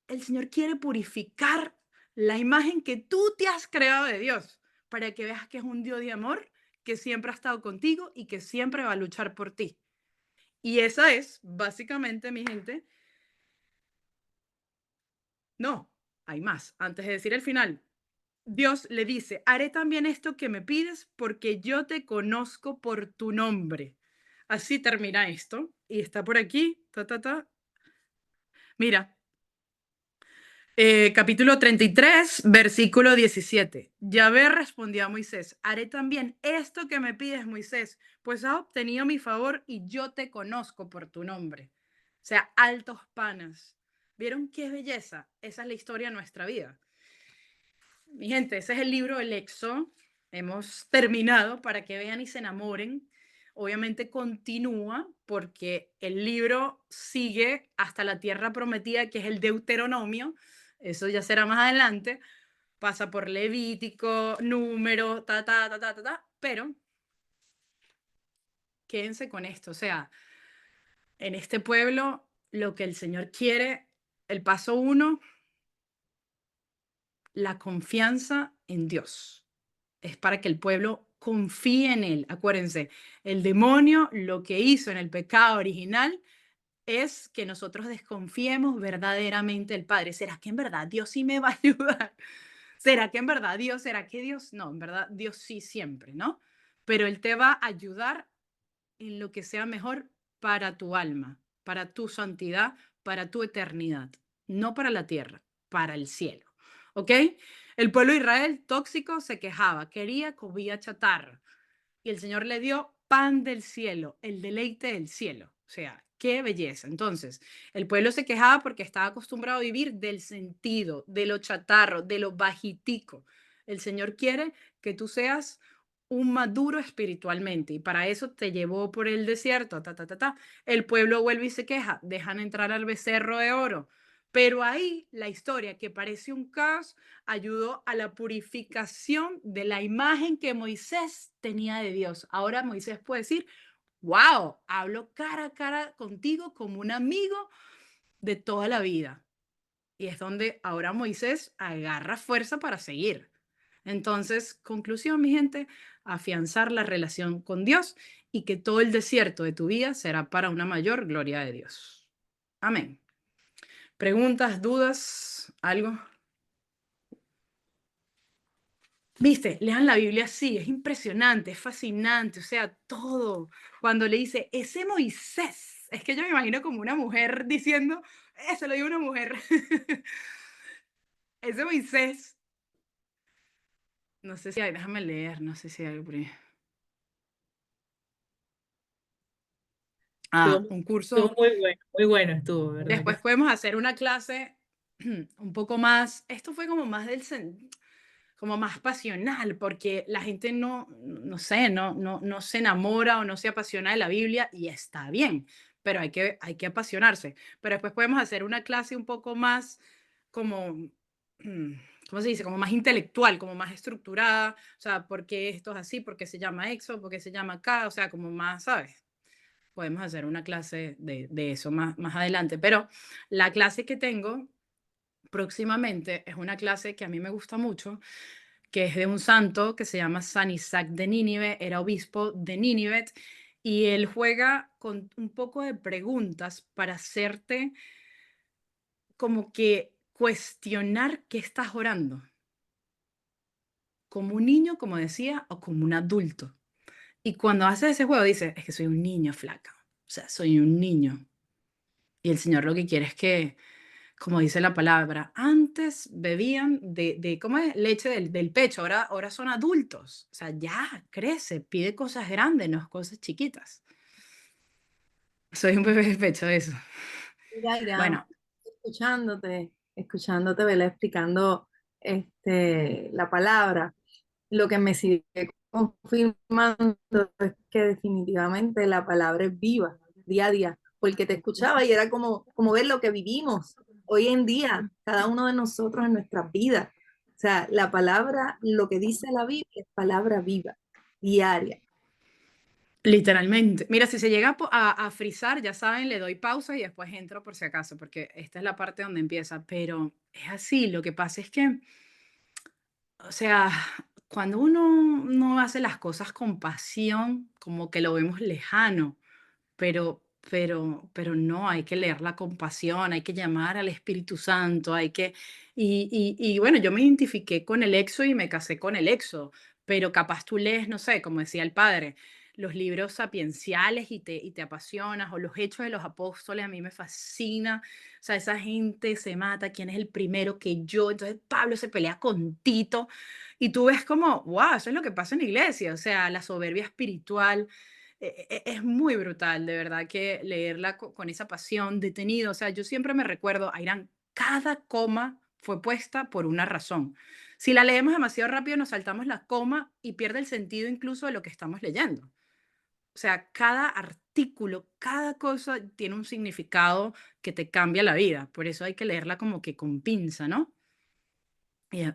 Speaker 1: El Señor quiere purificar la imagen que tú te has creado de Dios para que veas que es un Dios de amor, que siempre ha estado contigo y que siempre va a luchar por ti. Y esa es, básicamente, mi gente, no, hay más. Antes de decir el final, Dios le dice, haré también esto que me pides porque yo te conozco por tu nombre. así termina esto. Y está por aquí, ta, ta, ta. Mira, capítulo 33, versículo 17. Yahvé respondió a Moisés, haré también esto que me pides, Moisés, pues has obtenido mi favor y yo te conozco por tu nombre. O sea, altos panas. ¿Vieron qué belleza? Esa es la historia de nuestra vida. Mi gente, ese es el libro del Éxodo. Hemos terminado para que vean y se enamoren. Obviamente continúa porque el libro sigue hasta la tierra prometida, que es el Deuteronomio. Eso ya será más adelante. Pasa por Levítico, Número, ta, ta, ta, ta, ta, ta. Pero quédense con esto. O sea, en este pueblo, lo que el Señor quiere, el paso uno, la confianza en Dios. Es para que el pueblo confíe en él. Acuérdense, el demonio lo que hizo en el pecado original es que nosotros desconfiemos verdaderamente del Padre. ¿Será que en verdad Dios sí me va a ayudar? ¿Será que en verdad Dios, será que Dios? No, en verdad Dios sí siempre, ¿no? Pero Él te va a ayudar en lo que sea mejor para tu alma, para tu santidad, para tu eternidad, no para la tierra, para el cielo. ¿Ok? El pueblo de Israel tóxico se quejaba, quería comida chatarra y el Señor le dio pan del cielo, el deleite del cielo. O sea, qué belleza. Entonces, el pueblo se quejaba porque estaba acostumbrado a vivir del sentido, de lo chatarro, de lo bajitico. El Señor quiere que tú seas un maduro espiritualmente y para eso te llevó por el desierto. Ta, ta, ta, ta. El pueblo vuelve y se queja, dejan entrar al becerro de oro. Pero ahí la historia, que parece un caos, ayudó a la purificación de la imagen que Moisés tenía de Dios. Ahora Moisés puede decir, wow, hablo cara a cara contigo como un amigo de toda la vida. Y es donde ahora Moisés agarra fuerza para seguir. Entonces, conclusión, mi gente, afianzar la relación con Dios y que todo el desierto de tu vida será para una mayor gloria de Dios. Amén. ¿Preguntas, dudas, algo? Viste, lean la Biblia así, es impresionante, es fascinante, o sea, todo. Cuando le dice, ese Moisés, es que yo me imagino como una mujer diciendo, eso lo digo una mujer, ese Moisés, no sé si hay, déjame leer, no sé si hay algo por ahí. Ah, un
Speaker 2: Estuvo
Speaker 1: curso,
Speaker 2: muy bueno estuvo, ¿verdad que
Speaker 1: después
Speaker 2: sí?
Speaker 1: podemos hacer una clase un poco más, esto fue como más como más pasional, porque la gente no sé, no se enamora o no se apasiona de la Biblia y está bien, pero hay que apasionarse. Pero después podemos hacer una clase un poco más como, ¿cómo se dice? Como más intelectual, como más estructurada, o sea, ¿por qué esto es así? ¿Por qué se llama EXO? ¿Por qué se llama acá? O sea, como más, ¿sabes? Podemos hacer una clase de eso más adelante, pero la clase que tengo próximamente es una clase que a mí me gusta mucho, que es de un santo que se llama San Isaac de Nínive, era obispo de Nínive, y él juega con un poco de preguntas para hacerte como que cuestionar qué estás orando, como un niño, como decía, o como un adulto. Y cuando haces ese juego dices, es que soy un niño flaca, o sea, soy un niño. Y el Señor lo que quiere es que, como dice la palabra, antes bebían de ¿cómo es? Leche del pecho, ahora son adultos. O sea, ya crece, pide cosas grandes, no cosas chiquitas. Soy un bebé de pecho, eso.
Speaker 2: Mira, Irán,
Speaker 1: Bueno,
Speaker 2: escuchándote, ¿verdad? Explicando la palabra, lo que me sigue confirmando es que definitivamente la palabra es viva día a día, porque te escuchaba y era como ver lo que vivimos hoy en día, cada uno de nosotros en nuestras vidas. O sea, la palabra, lo que dice la Biblia es palabra viva, diaria.
Speaker 1: literalmente. Mira, si se llega a frizar, ya saben, le doy pausa y después entro por si acaso, porque esta es la parte donde empieza. Pero es así, lo que pasa es que, o sea, cuando uno no hace las cosas con pasión, como que lo vemos lejano. Pero no, hay que leerla con pasión, hay que llamar al Espíritu Santo, hay que y bueno, yo me identifiqué con el Éxodo y me casé con el Éxodo, pero capaz tú lees, no sé, como decía el padre, los libros sapienciales y te apasionas, o los Hechos de los Apóstoles, a mí me fascina. O sea, esa gente se mata, ¿quién es el primero que yo? Entonces Pablo se pelea con Tito y tú ves como, wow, eso es lo que pasa en la iglesia, o sea, la soberbia espiritual. Es muy brutal, de verdad, que leerla con esa pasión, detenido. O sea, yo siempre me recuerdo, Airán, cada coma fue puesta por una razón. Si la leemos demasiado rápido, nos saltamos la coma y pierde el sentido incluso de lo que estamos leyendo. O sea, cada artículo, cada cosa tiene un significado que te cambia la vida. Por eso hay que leerla como que con pinza, ¿no?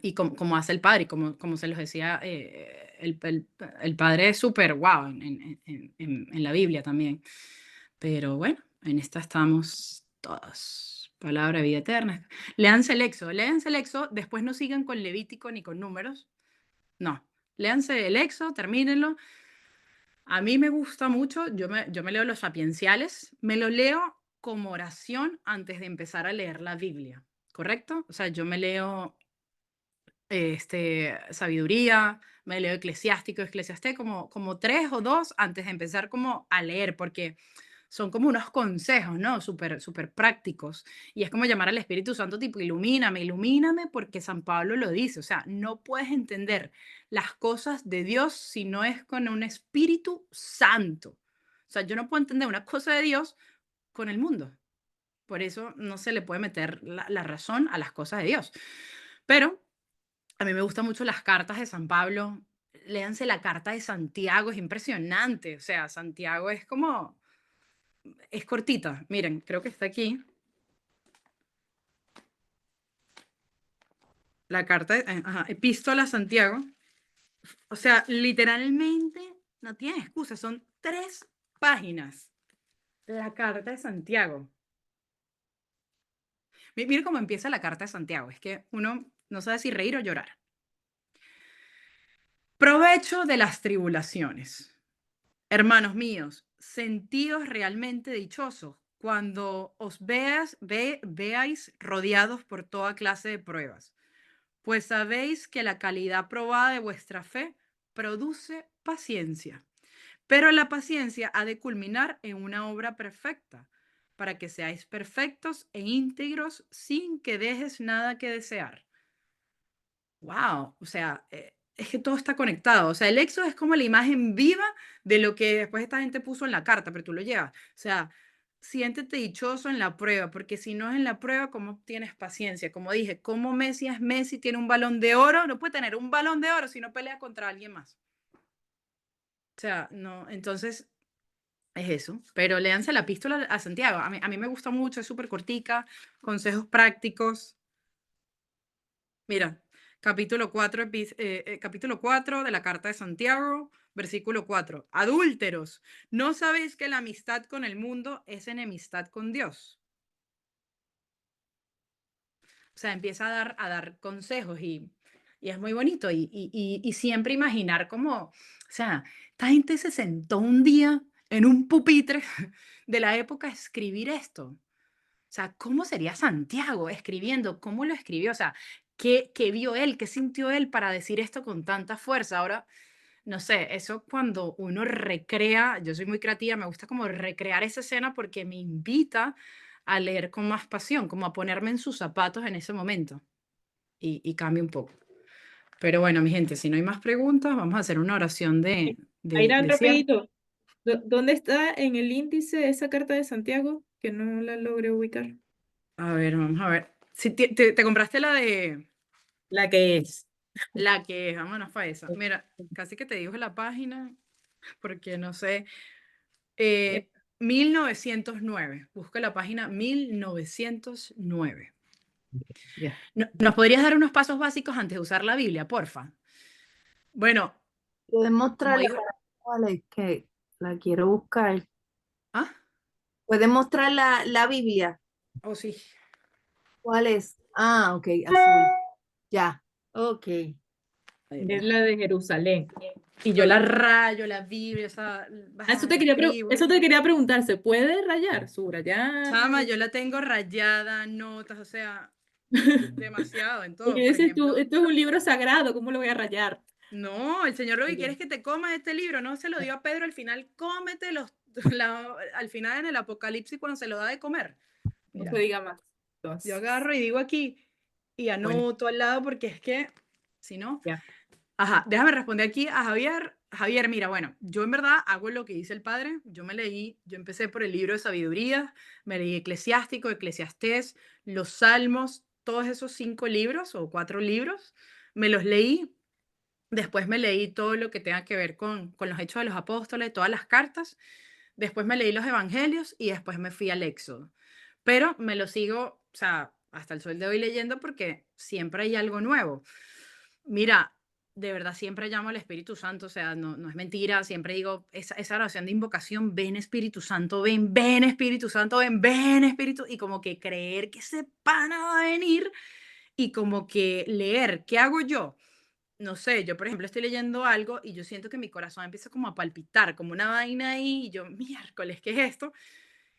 Speaker 1: Y como hace el padre, y como se los decía, el padre es súper guau en la Biblia también. Pero bueno, en esta estamos todos. Palabra de vida eterna. Léanse el Éxodo, después no sigan con Levítico ni con números. No, léanse el Éxodo, termínenlo. A mí me gusta mucho, yo me leo los sapienciales, me lo leo como oración antes de empezar a leer la Biblia, ¿correcto? O sea, yo me leo sabiduría, me leo eclesiástico, eclesiastés, como tres o dos antes de empezar como a leer, porque son como unos consejos, ¿no? Súper, súper prácticos. Y es como llamar al Espíritu Santo, tipo, ilumíname, ilumíname, porque San Pablo lo dice. O sea, no puedes entender las cosas de Dios si no es con un Espíritu Santo. O sea, yo no puedo entender una cosa de Dios con el mundo. Por eso no se le puede meter la razón a las cosas de Dios. Pero a mí me gustan mucho las cartas de San Pablo. Léanse la carta de Santiago, es impresionante. O sea, Santiago es como, es cortita. Miren, creo que está aquí. La carta, ajá, Epístola a Santiago. O sea, literalmente no tiene excusa. Son 3 páginas. La carta de Santiago. Mira cómo empieza la carta de Santiago. Es que uno no sabe si reír o llorar. Provecho de las tribulaciones. Hermanos míos, sentíos realmente dichosos cuando os veáis rodeados por toda clase de pruebas, pues sabéis que la calidad probada de vuestra fe produce paciencia. Pero la paciencia ha de culminar en una obra perfecta, para que seáis perfectos e íntegros sin que dejes nada que desear. Wow, o sea, es que todo está conectado. O sea, el éxodo es como la imagen viva de lo que después esta gente puso en la carta, pero tú lo llevas. O sea, siéntete dichoso en la prueba, porque si no es en la prueba, ¿cómo tienes paciencia? Como dije, ¿cómo Messi es Messi, tiene un balón de oro? No puede tener un balón de oro si no pelea contra alguien más. O sea, no, entonces es eso. Pero léanse la epístola a Santiago. A mí me gusta mucho, es súper cortica, consejos prácticos. Mira, capítulo 4 de la carta de Santiago, versículo 4. Adúlteros, ¿no sabéis que la amistad con el mundo es enemistad con Dios? O sea, empieza a dar consejos y es muy bonito. Y siempre imaginar cómo, o sea, esta gente se sentó un día en un pupitre de la época a escribir esto. O sea, ¿cómo sería Santiago escribiendo? ¿Cómo lo escribió? O sea, ¿qué vio él? ¿Qué sintió él para decir esto con tanta fuerza? Ahora, no sé, eso cuando uno recrea, yo soy muy creativa, me gusta como recrear esa escena porque me invita a leer con más pasión, como a ponerme en sus zapatos en ese momento y cambia un poco. Pero bueno, mi gente, si no hay más preguntas, vamos a hacer una oración
Speaker 3: Airán,
Speaker 1: de cierre.
Speaker 3: rapidito. ¿Dónde está en el índice esa carta de Santiago? Que no la logré ubicar.
Speaker 1: A ver, vamos a ver. Si te compraste la de
Speaker 3: La que es.
Speaker 1: la que, vámonos para esa. Mira, casi que te digo la página, porque no sé.
Speaker 3: Eh,
Speaker 1: 1909. Busca la página 1909.
Speaker 3: Ya.
Speaker 1: ¿Nos podrías dar unos pasos básicos antes de usar la Biblia, porfa? Bueno,
Speaker 2: Puedes
Speaker 1: como
Speaker 2: mostrarla
Speaker 1: dijo.
Speaker 2: para cuál es que la quiero buscar.
Speaker 1: Ah,
Speaker 2: Puedes mostrar la Biblia.
Speaker 1: oh sí.
Speaker 2: ¿Cuál es? Ah, ok, azul. Ya, ok.
Speaker 1: Ahí
Speaker 3: Es
Speaker 1: va.
Speaker 3: la de Jerusalén.
Speaker 1: Y yo la rayo, la Biblia, o sea,
Speaker 3: Ah, eso
Speaker 1: la escribo.
Speaker 3: te quería preguntar, ¿se puede rayar? Subrayar.
Speaker 1: Chama, yo la tengo rayada, notas, o sea, demasiado en todo.
Speaker 3: Porque
Speaker 1: Por
Speaker 3: dices tú,
Speaker 1: ejemplo,
Speaker 3: esto es un libro sagrado, ¿cómo lo voy a rayar?
Speaker 1: No, el Señor lo que quiere
Speaker 3: Oye,
Speaker 1: es que te comas este libro, no se lo dio a Pedro al final, cómetelos, al final en el Apocalipsis cuando se lo da de comer.
Speaker 3: no se
Speaker 1: Mira,
Speaker 3: diga más.
Speaker 1: yo
Speaker 3: Entonces,
Speaker 1: agarro y digo aquí y
Speaker 3: bueno,
Speaker 1: anoto al lado porque es que, si no,
Speaker 3: ya.
Speaker 1: ajá, déjame responder aquí a Javier. Javier, mira, bueno, yo en verdad hago lo que dice el padre. Yo empecé por el libro de sabiduría, me leí Eclesiástico, Eclesiastés, los Salmos, todos esos 5 libros o 4 libros, me los leí. Después me leí todo lo que tenga que ver con los Hechos de los Apóstoles, todas las cartas. Después me leí los Evangelios y después me fui al Éxodo. Pero me lo sigo, o sea, hasta el sol de hoy leyendo porque siempre hay algo nuevo. Mira, de verdad siempre llamo al Espíritu Santo, o sea, no, no es mentira, siempre digo, esa oración de invocación, ven Espíritu Santo, ven Espíritu Santo, ven Espíritu, y como que creer que ese pana va a venir y como que leer, ¿qué hago yo? No sé, yo por ejemplo estoy leyendo algo y yo siento que mi corazón empieza como a palpitar, como una vaina ahí, y yo, miércoles, ¿qué es esto?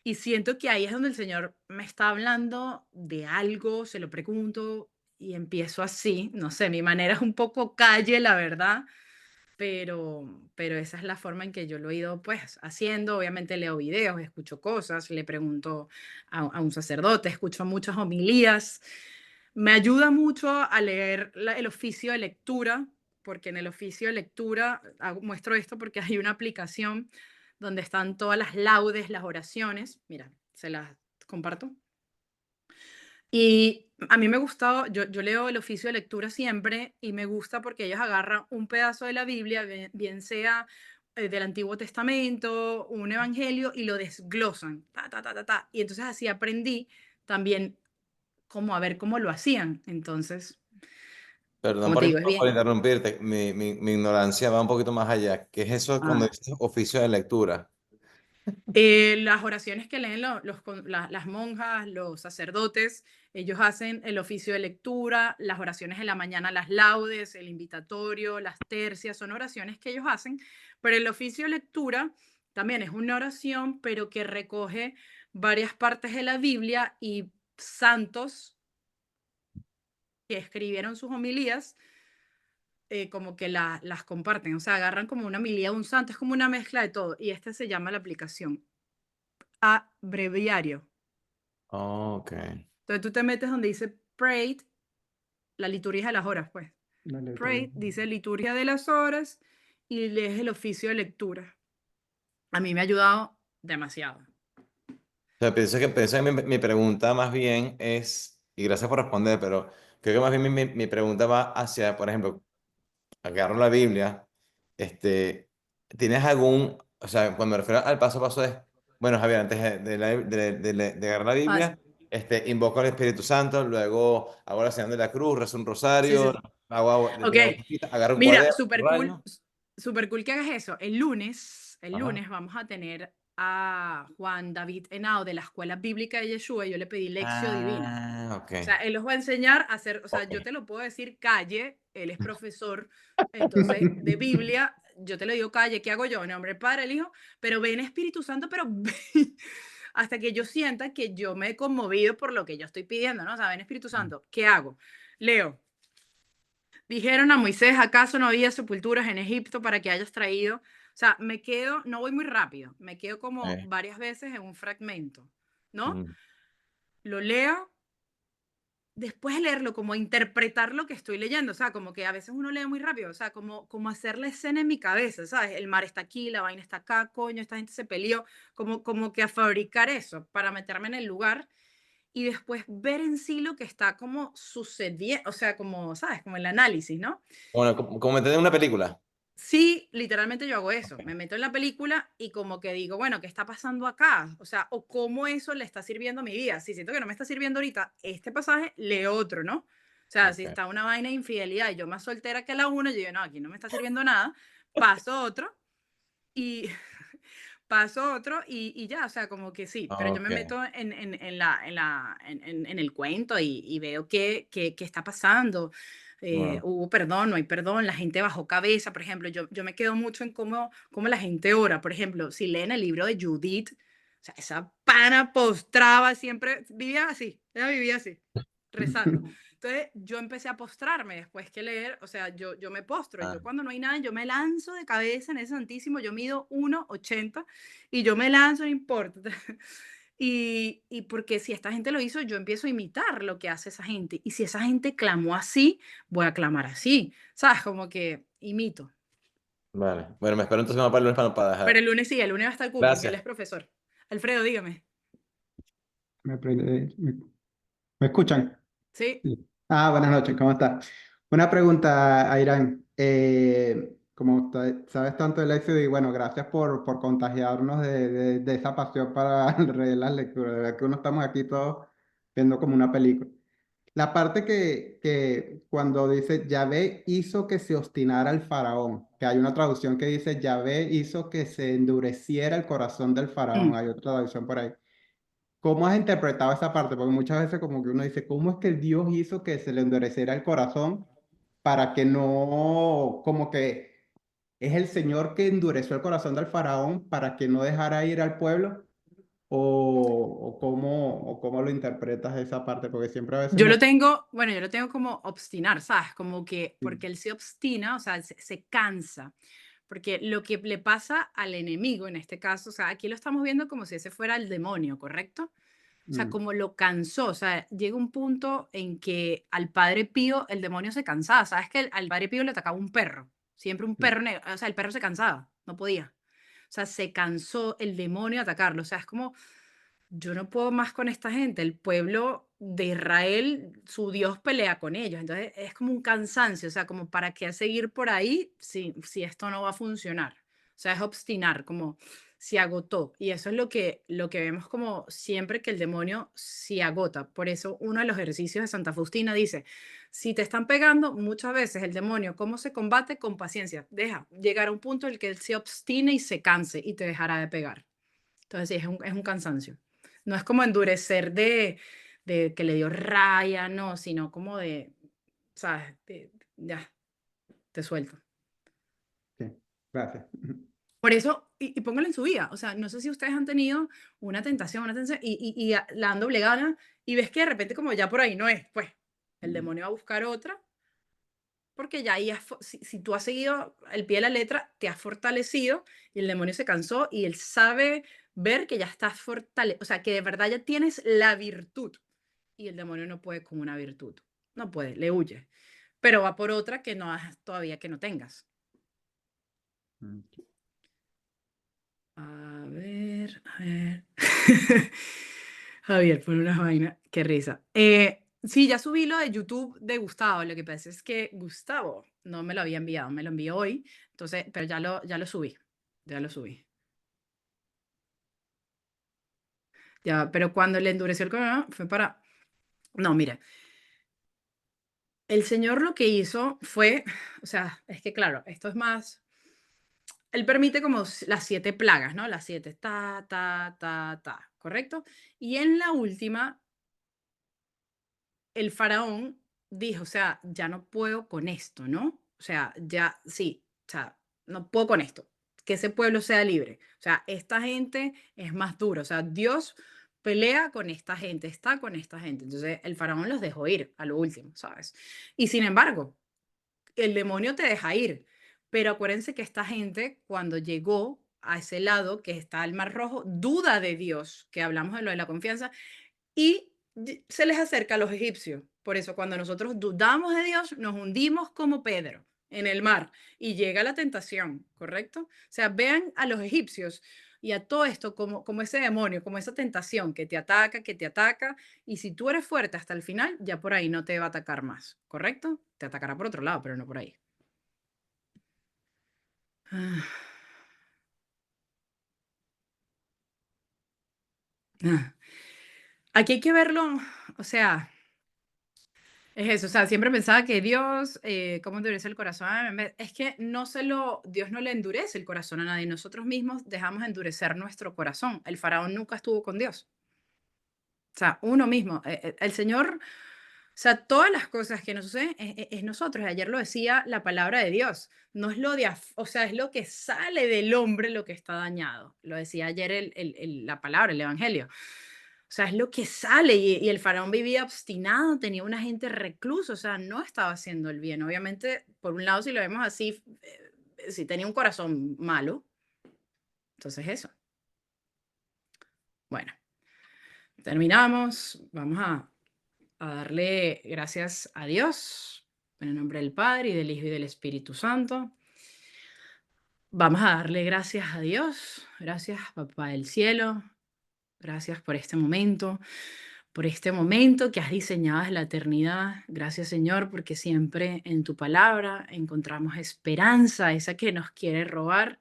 Speaker 1: Y siento que ahí es donde el Señor me está hablando de algo, se lo pregunto y empiezo así, no sé, mi manera es un poco calle, la verdad, pero esa es la forma en que yo lo he ido pues haciendo. Obviamente leo videos, escucho cosas, le pregunto a un sacerdote, escucho muchas homilías. Me ayuda mucho a leer el oficio de lectura, porque en el oficio de lectura, muestro esto porque hay una aplicación donde están todas las laudes, las oraciones. Mira, se las comparto. Y a mí me gustado, yo leo el oficio de lectura siempre y me gusta porque ellos agarran un pedazo de la Biblia, bien sea del Antiguo Testamento, un evangelio, y lo desglosan. Ta, ta, ta, ta, ta. Y entonces así aprendí también como a ver cómo lo hacían. Entonces,
Speaker 4: Perdón
Speaker 1: como te digo, es
Speaker 4: por
Speaker 1: bien.
Speaker 4: interrumpirte, mi ignorancia va un poquito más allá. ¿Qué es eso cuando
Speaker 1: Ah,
Speaker 4: dices oficio de lectura?
Speaker 1: Las oraciones que leen las monjas, los sacerdotes, ellos hacen el oficio de lectura, las oraciones de la mañana, las laudes, el invitatorio, las tercias, son oraciones que ellos hacen, pero el oficio de lectura también es una oración, pero que recoge varias partes de la Biblia y santos que escribieron sus homilías, como que las comparten, o sea, agarran como una homilía de un santo, es como una mezcla de todo, y este se llama la aplicación Abreviario.
Speaker 4: Oh, ok.
Speaker 1: Entonces tú te metes donde dice prayed, la liturgia de las horas, pues.
Speaker 5: La letra.
Speaker 1: Prayed dice liturgia de las horas y lees el oficio de lectura. A mí me ha ayudado demasiado.
Speaker 4: O sea, pienso que mi pregunta más bien es, y gracias por responder, pero creo que más bien mi pregunta va hacia, por ejemplo, agarro la Biblia, este, ¿tienes algún, o sea, cuando me refiero al paso a paso es, bueno, Javier, antes de agarrar la
Speaker 1: Ah,
Speaker 4: Biblia, invoco al Espíritu Santo, luego hago la señal de la cruz, rezo un
Speaker 1: sí,
Speaker 4: rosario,
Speaker 1: sí. Ok,
Speaker 4: leo agarro un
Speaker 1: mira,
Speaker 4: cuaderno, rayo.
Speaker 1: súper cool que hagas eso. El
Speaker 4: Ajá.
Speaker 1: lunes vamos a tener a Juan David Henao de la Escuela Bíblica de Yeshua y yo le pedí lección divina.
Speaker 4: Ah, ok,
Speaker 1: O sea, él los va a enseñar a hacer, o sea,
Speaker 4: ok.
Speaker 1: yo te lo puedo decir calle, él es profesor, entonces, de Biblia, yo te lo digo calle, ¿qué hago yo? En nombre del Padre, el Hijo, pero ven Espíritu Santo, pero ven, hasta que yo sienta que yo me he conmovido por lo que yo estoy pidiendo, ¿no? O sea, ven Espíritu Santo, ¿qué hago? Leo, dijeron a Moisés, ¿acaso no había sepulturas en Egipto para que hayas traído? O sea, me quedo, no voy muy rápido, me quedo como
Speaker 4: Eh,
Speaker 1: varias veces en un fragmento, ¿no?
Speaker 4: mm.
Speaker 1: Lo leo, después de leerlo, como interpretar lo que estoy leyendo, o sea, como que a veces uno lee muy rápido, o sea, como hacer la escena en mi cabeza, ¿sabes? El mar está aquí, la vaina está acá, coño, esta gente se peleó, como que a fabricar eso para meterme en el lugar y después ver en sí lo que está como sucediendo, o sea, como, ¿sabes? Como el análisis, ¿no?
Speaker 4: Bueno, como me entendí en una película.
Speaker 1: Sí, literalmente yo hago eso, me
Speaker 4: Ok,
Speaker 1: meto en la película y como que digo, bueno, ¿qué está pasando acá? O sea, o cómo eso le está sirviendo a mi vida. Si siento que no me está sirviendo ahorita este pasaje, leo otro, ¿no? O sea, si
Speaker 4: ok.
Speaker 1: está una vaina de infidelidad y yo más soltera que la una, yo digo, no, aquí no me está sirviendo nada, paso otro y paso otro y ya, o sea, como que sí, pero yo me
Speaker 4: Ok,
Speaker 1: meto en el cuento y veo qué está pasando.
Speaker 4: bueno.
Speaker 1: Hubo perdón, no hay perdón, la gente bajó cabeza, por ejemplo, yo me quedo mucho en cómo la gente ora, por ejemplo, si leen el libro de Judith, o sea, esa pana postraba, siempre vivía así, ella vivía así, rezando. Entonces yo empecé a postrarme después que leer, o sea, yo me postro,
Speaker 4: Ah,
Speaker 1: yo cuando no hay nada, yo me lanzo de cabeza en ese Santísimo, yo mido 1,80 y yo me lanzo, no importa. Y porque si esta gente lo hizo, yo empiezo a imitar lo que hace esa gente. Y si esa gente clamó así, voy a clamar así. ¿Sabes? Como que imito.
Speaker 4: vale. Bueno, me espero entonces más para el lunes para
Speaker 1: Pero
Speaker 4: dejar.
Speaker 1: el lunes sí, el lunes va a estar Q porque él
Speaker 4: Gracias.
Speaker 1: es profesor. Alfredo, dígame.
Speaker 5: ¿Me escuchan?
Speaker 1: Sí.
Speaker 5: Sí. Buenas noches, ¿cómo estás? Una pregunta, Airán. Como sabes tanto del éxito y bueno, gracias por contagiarnos de esa pasión para leer las lecturas. De verdad que uno estamos aquí todos viendo como una película. La parte que cuando dice Yahvé hizo que se obstinara el faraón, que hay una traducción que dice Yahvé hizo que se endureciera el corazón del faraón,
Speaker 1: Mm.
Speaker 5: hay otra traducción por ahí. ¿Cómo has interpretado esa parte? Porque muchas veces como que uno dice, ¿cómo es que el Dios hizo que se le endureciera el corazón para que no, como que es el Señor que endureció el corazón del faraón para que no dejara ir al pueblo? O cómo lo interpretas esa parte? Porque siempre a veces
Speaker 1: Yo
Speaker 5: nos...
Speaker 1: lo tengo, bueno, yo lo tengo como obstinar, ¿sabes? Como que
Speaker 5: Sí.
Speaker 1: porque él se obstina, o sea, se cansa. Porque lo que le pasa al enemigo en este caso, o sea, aquí lo estamos viendo como si ese fuera el demonio, ¿correcto? O sea,
Speaker 5: Mm,
Speaker 1: como lo cansó, o sea, llega un punto en que al padre Pío el demonio se cansaba. ¿Sabes que al padre Pío le atacaba un perro? Siempre un
Speaker 5: sí.
Speaker 1: perro negro, o sea, el perro se cansaba, no podía. O sea, se cansó el demonio de atacarlo. O sea, es como, yo no puedo más con esta gente. El pueblo de Israel, su Dios pelea con ellos. Entonces es como un cansancio, o sea, como para qué seguir por ahí si esto no va a funcionar. O sea, es obstinar, como se agotó. Y eso es lo que vemos como siempre que el demonio se agota. Por eso uno de los ejercicios de Santa Faustina dice, si te están pegando, muchas veces el demonio, ¿cómo se combate? Con paciencia. Deja llegar a un punto en el que él se obstine y se canse y te dejará de pegar. Entonces sí, es un cansancio. No es como endurecer de que le dio raya, no, sino como de, ¿sabes? Ya, te suelto.
Speaker 5: Sí. Gracias.
Speaker 1: Por eso, y póngalo en su vida. O sea, no sé si ustedes han tenido una tentación la dan doble gana y ves que de repente como ya por ahí no es, pues el demonio va a buscar otra porque ya ahí si tú has seguido el pie de la letra, te has fortalecido y el demonio se cansó y él sabe ver que ya estás fortalecido, o sea, que de verdad ya tienes la virtud y el demonio no puede con una virtud, no puede, le huye, pero va por otra que no has todavía que no tengas.
Speaker 5: Mm.
Speaker 1: A ver, a ver. Javier, pone unas vainas, qué risa. Sí, ya subí lo de YouTube de Gustavo. Lo que pasa es que Gustavo no me lo había enviado, me lo envió hoy. Entonces, pero ya lo subí. Ya lo subí. Ya, pero cuando le endureció el corazón fue para. No, mira, el Señor lo que hizo fue, o sea, es que claro, esto es más. Él permite como las 7 plagas, ¿no? Las 7, ¿correcto? Y en la última el faraón dijo, o sea, ya no puedo con esto, ¿no? O sea, ya sí, o sea, no puedo con esto. Que ese pueblo sea libre. O sea, esta gente es más dura. O sea, Dios pelea con esta gente, está con esta gente. Entonces, el faraón los dejó ir a lo último, ¿sabes? Y sin embargo, el demonio te deja ir. Pero acuérdense que esta gente, cuando llegó a ese lado que está el Mar Rojo, duda de Dios, que hablamos de lo de la confianza, y se les acerca a los egipcios. Por eso cuando nosotros dudamos de Dios, nos hundimos como Pedro en el mar y llega la tentación, ¿correcto? O sea, vean a los egipcios y a todo esto como ese demonio, como esa tentación que te ataca, y si tú eres fuerte hasta el final, ya por ahí no te va a atacar más, ¿correcto? Te atacará por otro lado, pero no por ahí. Ah, ah. Aquí hay que verlo, o sea, es eso, o sea, siempre pensaba que Dios, ¿cómo endurece el corazón? Es que Dios no le endurece el corazón a nadie, nosotros mismos dejamos endurecer nuestro corazón. El faraón nunca estuvo con Dios. O sea, uno mismo, el Señor, o sea, todas las cosas que nos suceden es nosotros. Ayer lo decía la palabra de Dios, no es o sea, es lo que sale del hombre lo que está dañado. Lo decía ayer la palabra, el Evangelio. O sea, es lo que sale. Y el faraón vivía obstinado, tenía una gente recluso, o sea, no estaba haciendo el bien. Obviamente, por un lado, si lo vemos así, sí tenía un corazón malo. Entonces eso. Bueno, terminamos. Vamos a darle gracias a Dios, en el nombre del Padre, y del Hijo, y del Espíritu Santo. Vamos a darle gracias a Dios. Gracias, Papá del Cielo. Gracias por este momento que has diseñado desde la eternidad. Gracias, Señor, porque siempre en tu palabra encontramos esperanza, esa que nos quiere robar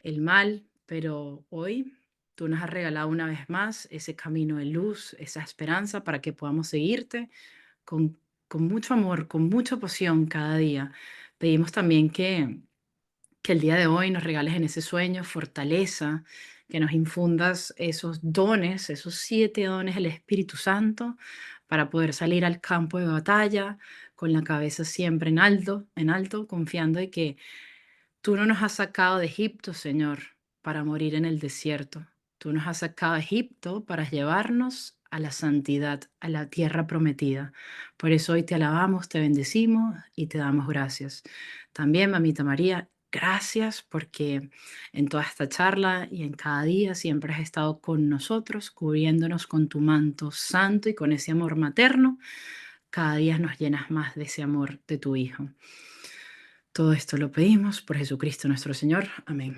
Speaker 1: el mal, pero hoy tú nos has regalado una vez más ese camino de luz, esa esperanza para que podamos seguirte con, con mucho amor, con mucha pasión cada día. Pedimos también que el día de hoy nos regales en ese sueño fortaleza, que nos infundas esos dones, esos 7 dones del Espíritu Santo, para poder salir al campo de batalla con la cabeza siempre en alto, confiando en que tú no nos has sacado de Egipto, Señor, para morir en el desierto. Tú nos has sacado de Egipto para llevarnos a la santidad, a la tierra prometida. Por eso hoy te alabamos, te bendecimos y te damos gracias. También, Mamita María, gracias porque en toda esta charla y en cada día siempre has estado con nosotros, cubriéndonos con tu manto santo y con ese amor materno. Cada día nos llenas más de ese amor de tu Hijo. Todo esto lo pedimos por Jesucristo nuestro Señor. Amén.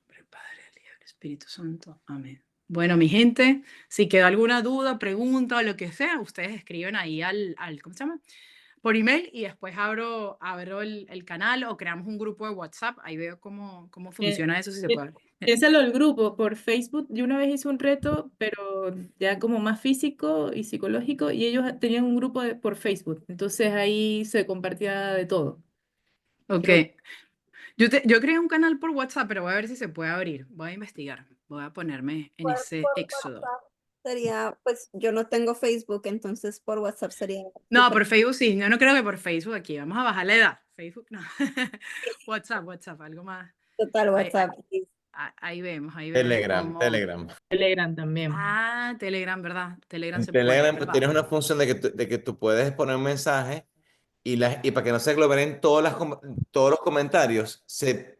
Speaker 1: Por el Padre, el Hijo y el Espíritu Santo. Amén. Bueno, mi gente, si queda alguna duda, pregunta o lo que sea, ustedes escriben ahí ¿cómo se llama? Por email y después abro el canal o creamos un grupo de WhatsApp. Ahí veo cómo
Speaker 3: Eh,
Speaker 1: funciona eso, si se
Speaker 3: eh,
Speaker 1: puede.
Speaker 3: Piénsalo el grupo por Facebook. Yo una vez hice un reto, pero ya como más físico y psicológico, y ellos tenían un grupo por Facebook. Entonces ahí se compartía de todo.
Speaker 1: Ok.
Speaker 3: Creo
Speaker 1: Yo creé un canal por WhatsApp, pero voy a ver si se puede abrir. Voy a investigar. Voy a ponerme en ese
Speaker 6: Por
Speaker 1: éxodo.
Speaker 6: WhatsApp sería, pues yo no tengo Facebook, entonces por WhatsApp sería
Speaker 1: No,
Speaker 6: súper.
Speaker 1: por Facebook sí. Yo no creo que por Facebook aquí. Vamos a bajar la edad. Facebook no. WhatsApp, algo más.
Speaker 6: Total
Speaker 1: Ahí,
Speaker 6: WhatsApp. Sí.
Speaker 1: ahí vemos
Speaker 4: Telegram,
Speaker 1: cómo.
Speaker 4: Telegram.
Speaker 3: Telegram también.
Speaker 1: Ah, Telegram, ¿verdad? Telegram
Speaker 4: En
Speaker 1: se puede,
Speaker 4: Telegram pues,
Speaker 1: ¿verdad?
Speaker 4: tienes una función de que tú puedes poner un mensaje y para que no se aglomeren todos los comentarios, se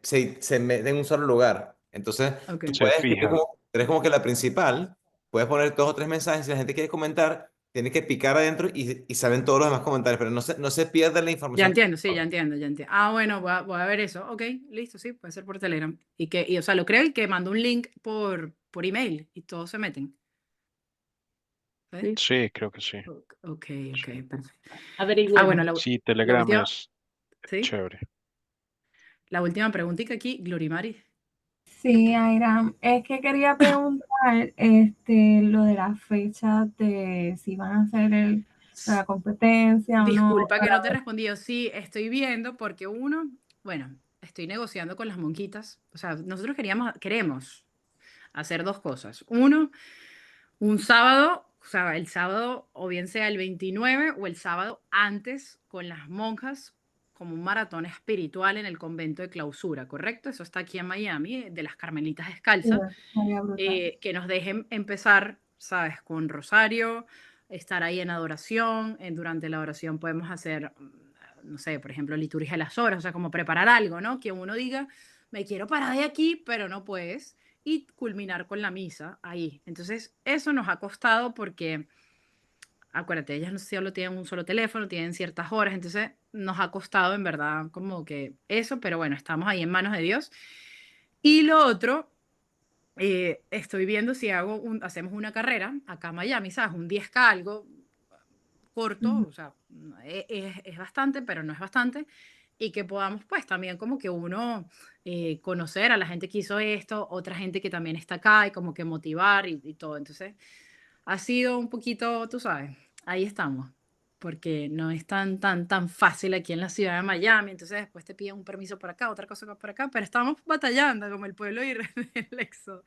Speaker 4: meten en un solo lugar. Entonces,
Speaker 1: Ok.
Speaker 4: tú
Speaker 7: Se
Speaker 4: puedes escribir
Speaker 7: fija.
Speaker 4: como, eres como que la principal, puedes poner 2 o 3 mensajes, si la gente quiere comentar, tienes que picar adentro y salen todos los demás comentarios, pero no se pierde la
Speaker 1: Ya
Speaker 4: información.
Speaker 1: entiendo, sí, ya entiendo. Ah, bueno, voy a ver eso. Ok, listo, sí, puede ser por Telegram. O sea, lo creo y que mando un link por email y todos se meten. ¿Sí?
Speaker 3: Sí.
Speaker 7: Sí, creo que sí.
Speaker 1: Ok,
Speaker 7: Sí,
Speaker 1: perfecto. Ah,
Speaker 3: Averigüemos.
Speaker 1: bueno,
Speaker 7: sí,
Speaker 1: la
Speaker 7: Telegram
Speaker 1: última,
Speaker 7: es
Speaker 1: ¿sí?
Speaker 7: chévere.
Speaker 1: La última preguntita aquí, Glorimari.
Speaker 2: Sí, Aira, es que quería preguntar lo de las fechas de si van a hacer la competencia o no.
Speaker 1: Disculpa que no te he respondido. Sí, estoy viendo porque bueno, estoy negociando con las monjitas. O sea, nosotros queremos hacer 2 cosas. Uno, un sábado, o sea, el sábado o bien sea el 29 o el sábado antes con las monjas como un maratón espiritual en el convento de clausura, ¿correcto? Eso está aquí en Miami, de las Carmelitas Descalzas.
Speaker 2: Sería brutal.
Speaker 1: Que nos dejen empezar, ¿sabes? Con rosario, estar ahí en adoración. Durante la oración podemos hacer, no sé, por ejemplo, liturgia de las horas, o sea, como preparar algo, ¿no? Que uno diga, me quiero parar de aquí, pero no puedes. Y culminar con la misa ahí. Entonces, eso nos ha costado porque, acuérdate, ellas no solo tienen un solo teléfono, tienen ciertas horas, entonces nos ha costado en verdad como que eso, pero bueno, estamos ahí en manos de Dios. Y lo otro estoy viendo si hacemos una carrera acá en Miami, ¿sabes? Un 10K, algo corto,
Speaker 2: Ujú.
Speaker 1: o sea, es bastante, pero no es bastante, y que podamos pues también como que uno conocer a la gente que hizo esto, otra gente que también está acá y como que motivar y todo. Entonces, ha sido un poquito, tú sabes, ahí estamos. Porque no es tan fácil aquí en la ciudad de Miami, entonces después te piden un permiso por acá, otra cosa por acá, pero estamos batallando como el pueblo del Éxodo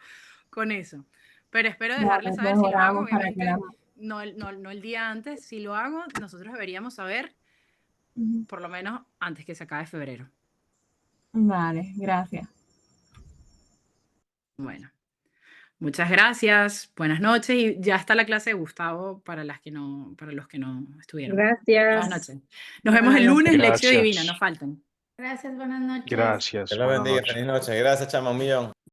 Speaker 1: con eso. Pero espero dejarles
Speaker 2: Vale,
Speaker 1: saber si lo hago,
Speaker 2: mejoramos para que la...
Speaker 1: obviamente, no el día antes, si lo hago, nosotros deberíamos saber
Speaker 2: Ujú.
Speaker 1: por lo menos antes que se acabe febrero.
Speaker 2: Vale, gracias.
Speaker 1: Bueno, Muchas gracias, buenas noches y ya está la clase de Gustavo para los que no estuvieron. Buenas
Speaker 7: Gracias.
Speaker 1: noches. Nos vemos el
Speaker 2: Buenas
Speaker 1: lunes, Lección Divina,
Speaker 8: Gracias.
Speaker 1: no falten.
Speaker 9: Gracias, buenas noches.
Speaker 8: Gracias.
Speaker 4: Dios los
Speaker 8: Buenas
Speaker 4: bendiga.
Speaker 8: noches.
Speaker 4: Feliz noche. Gracias, chama, un millón.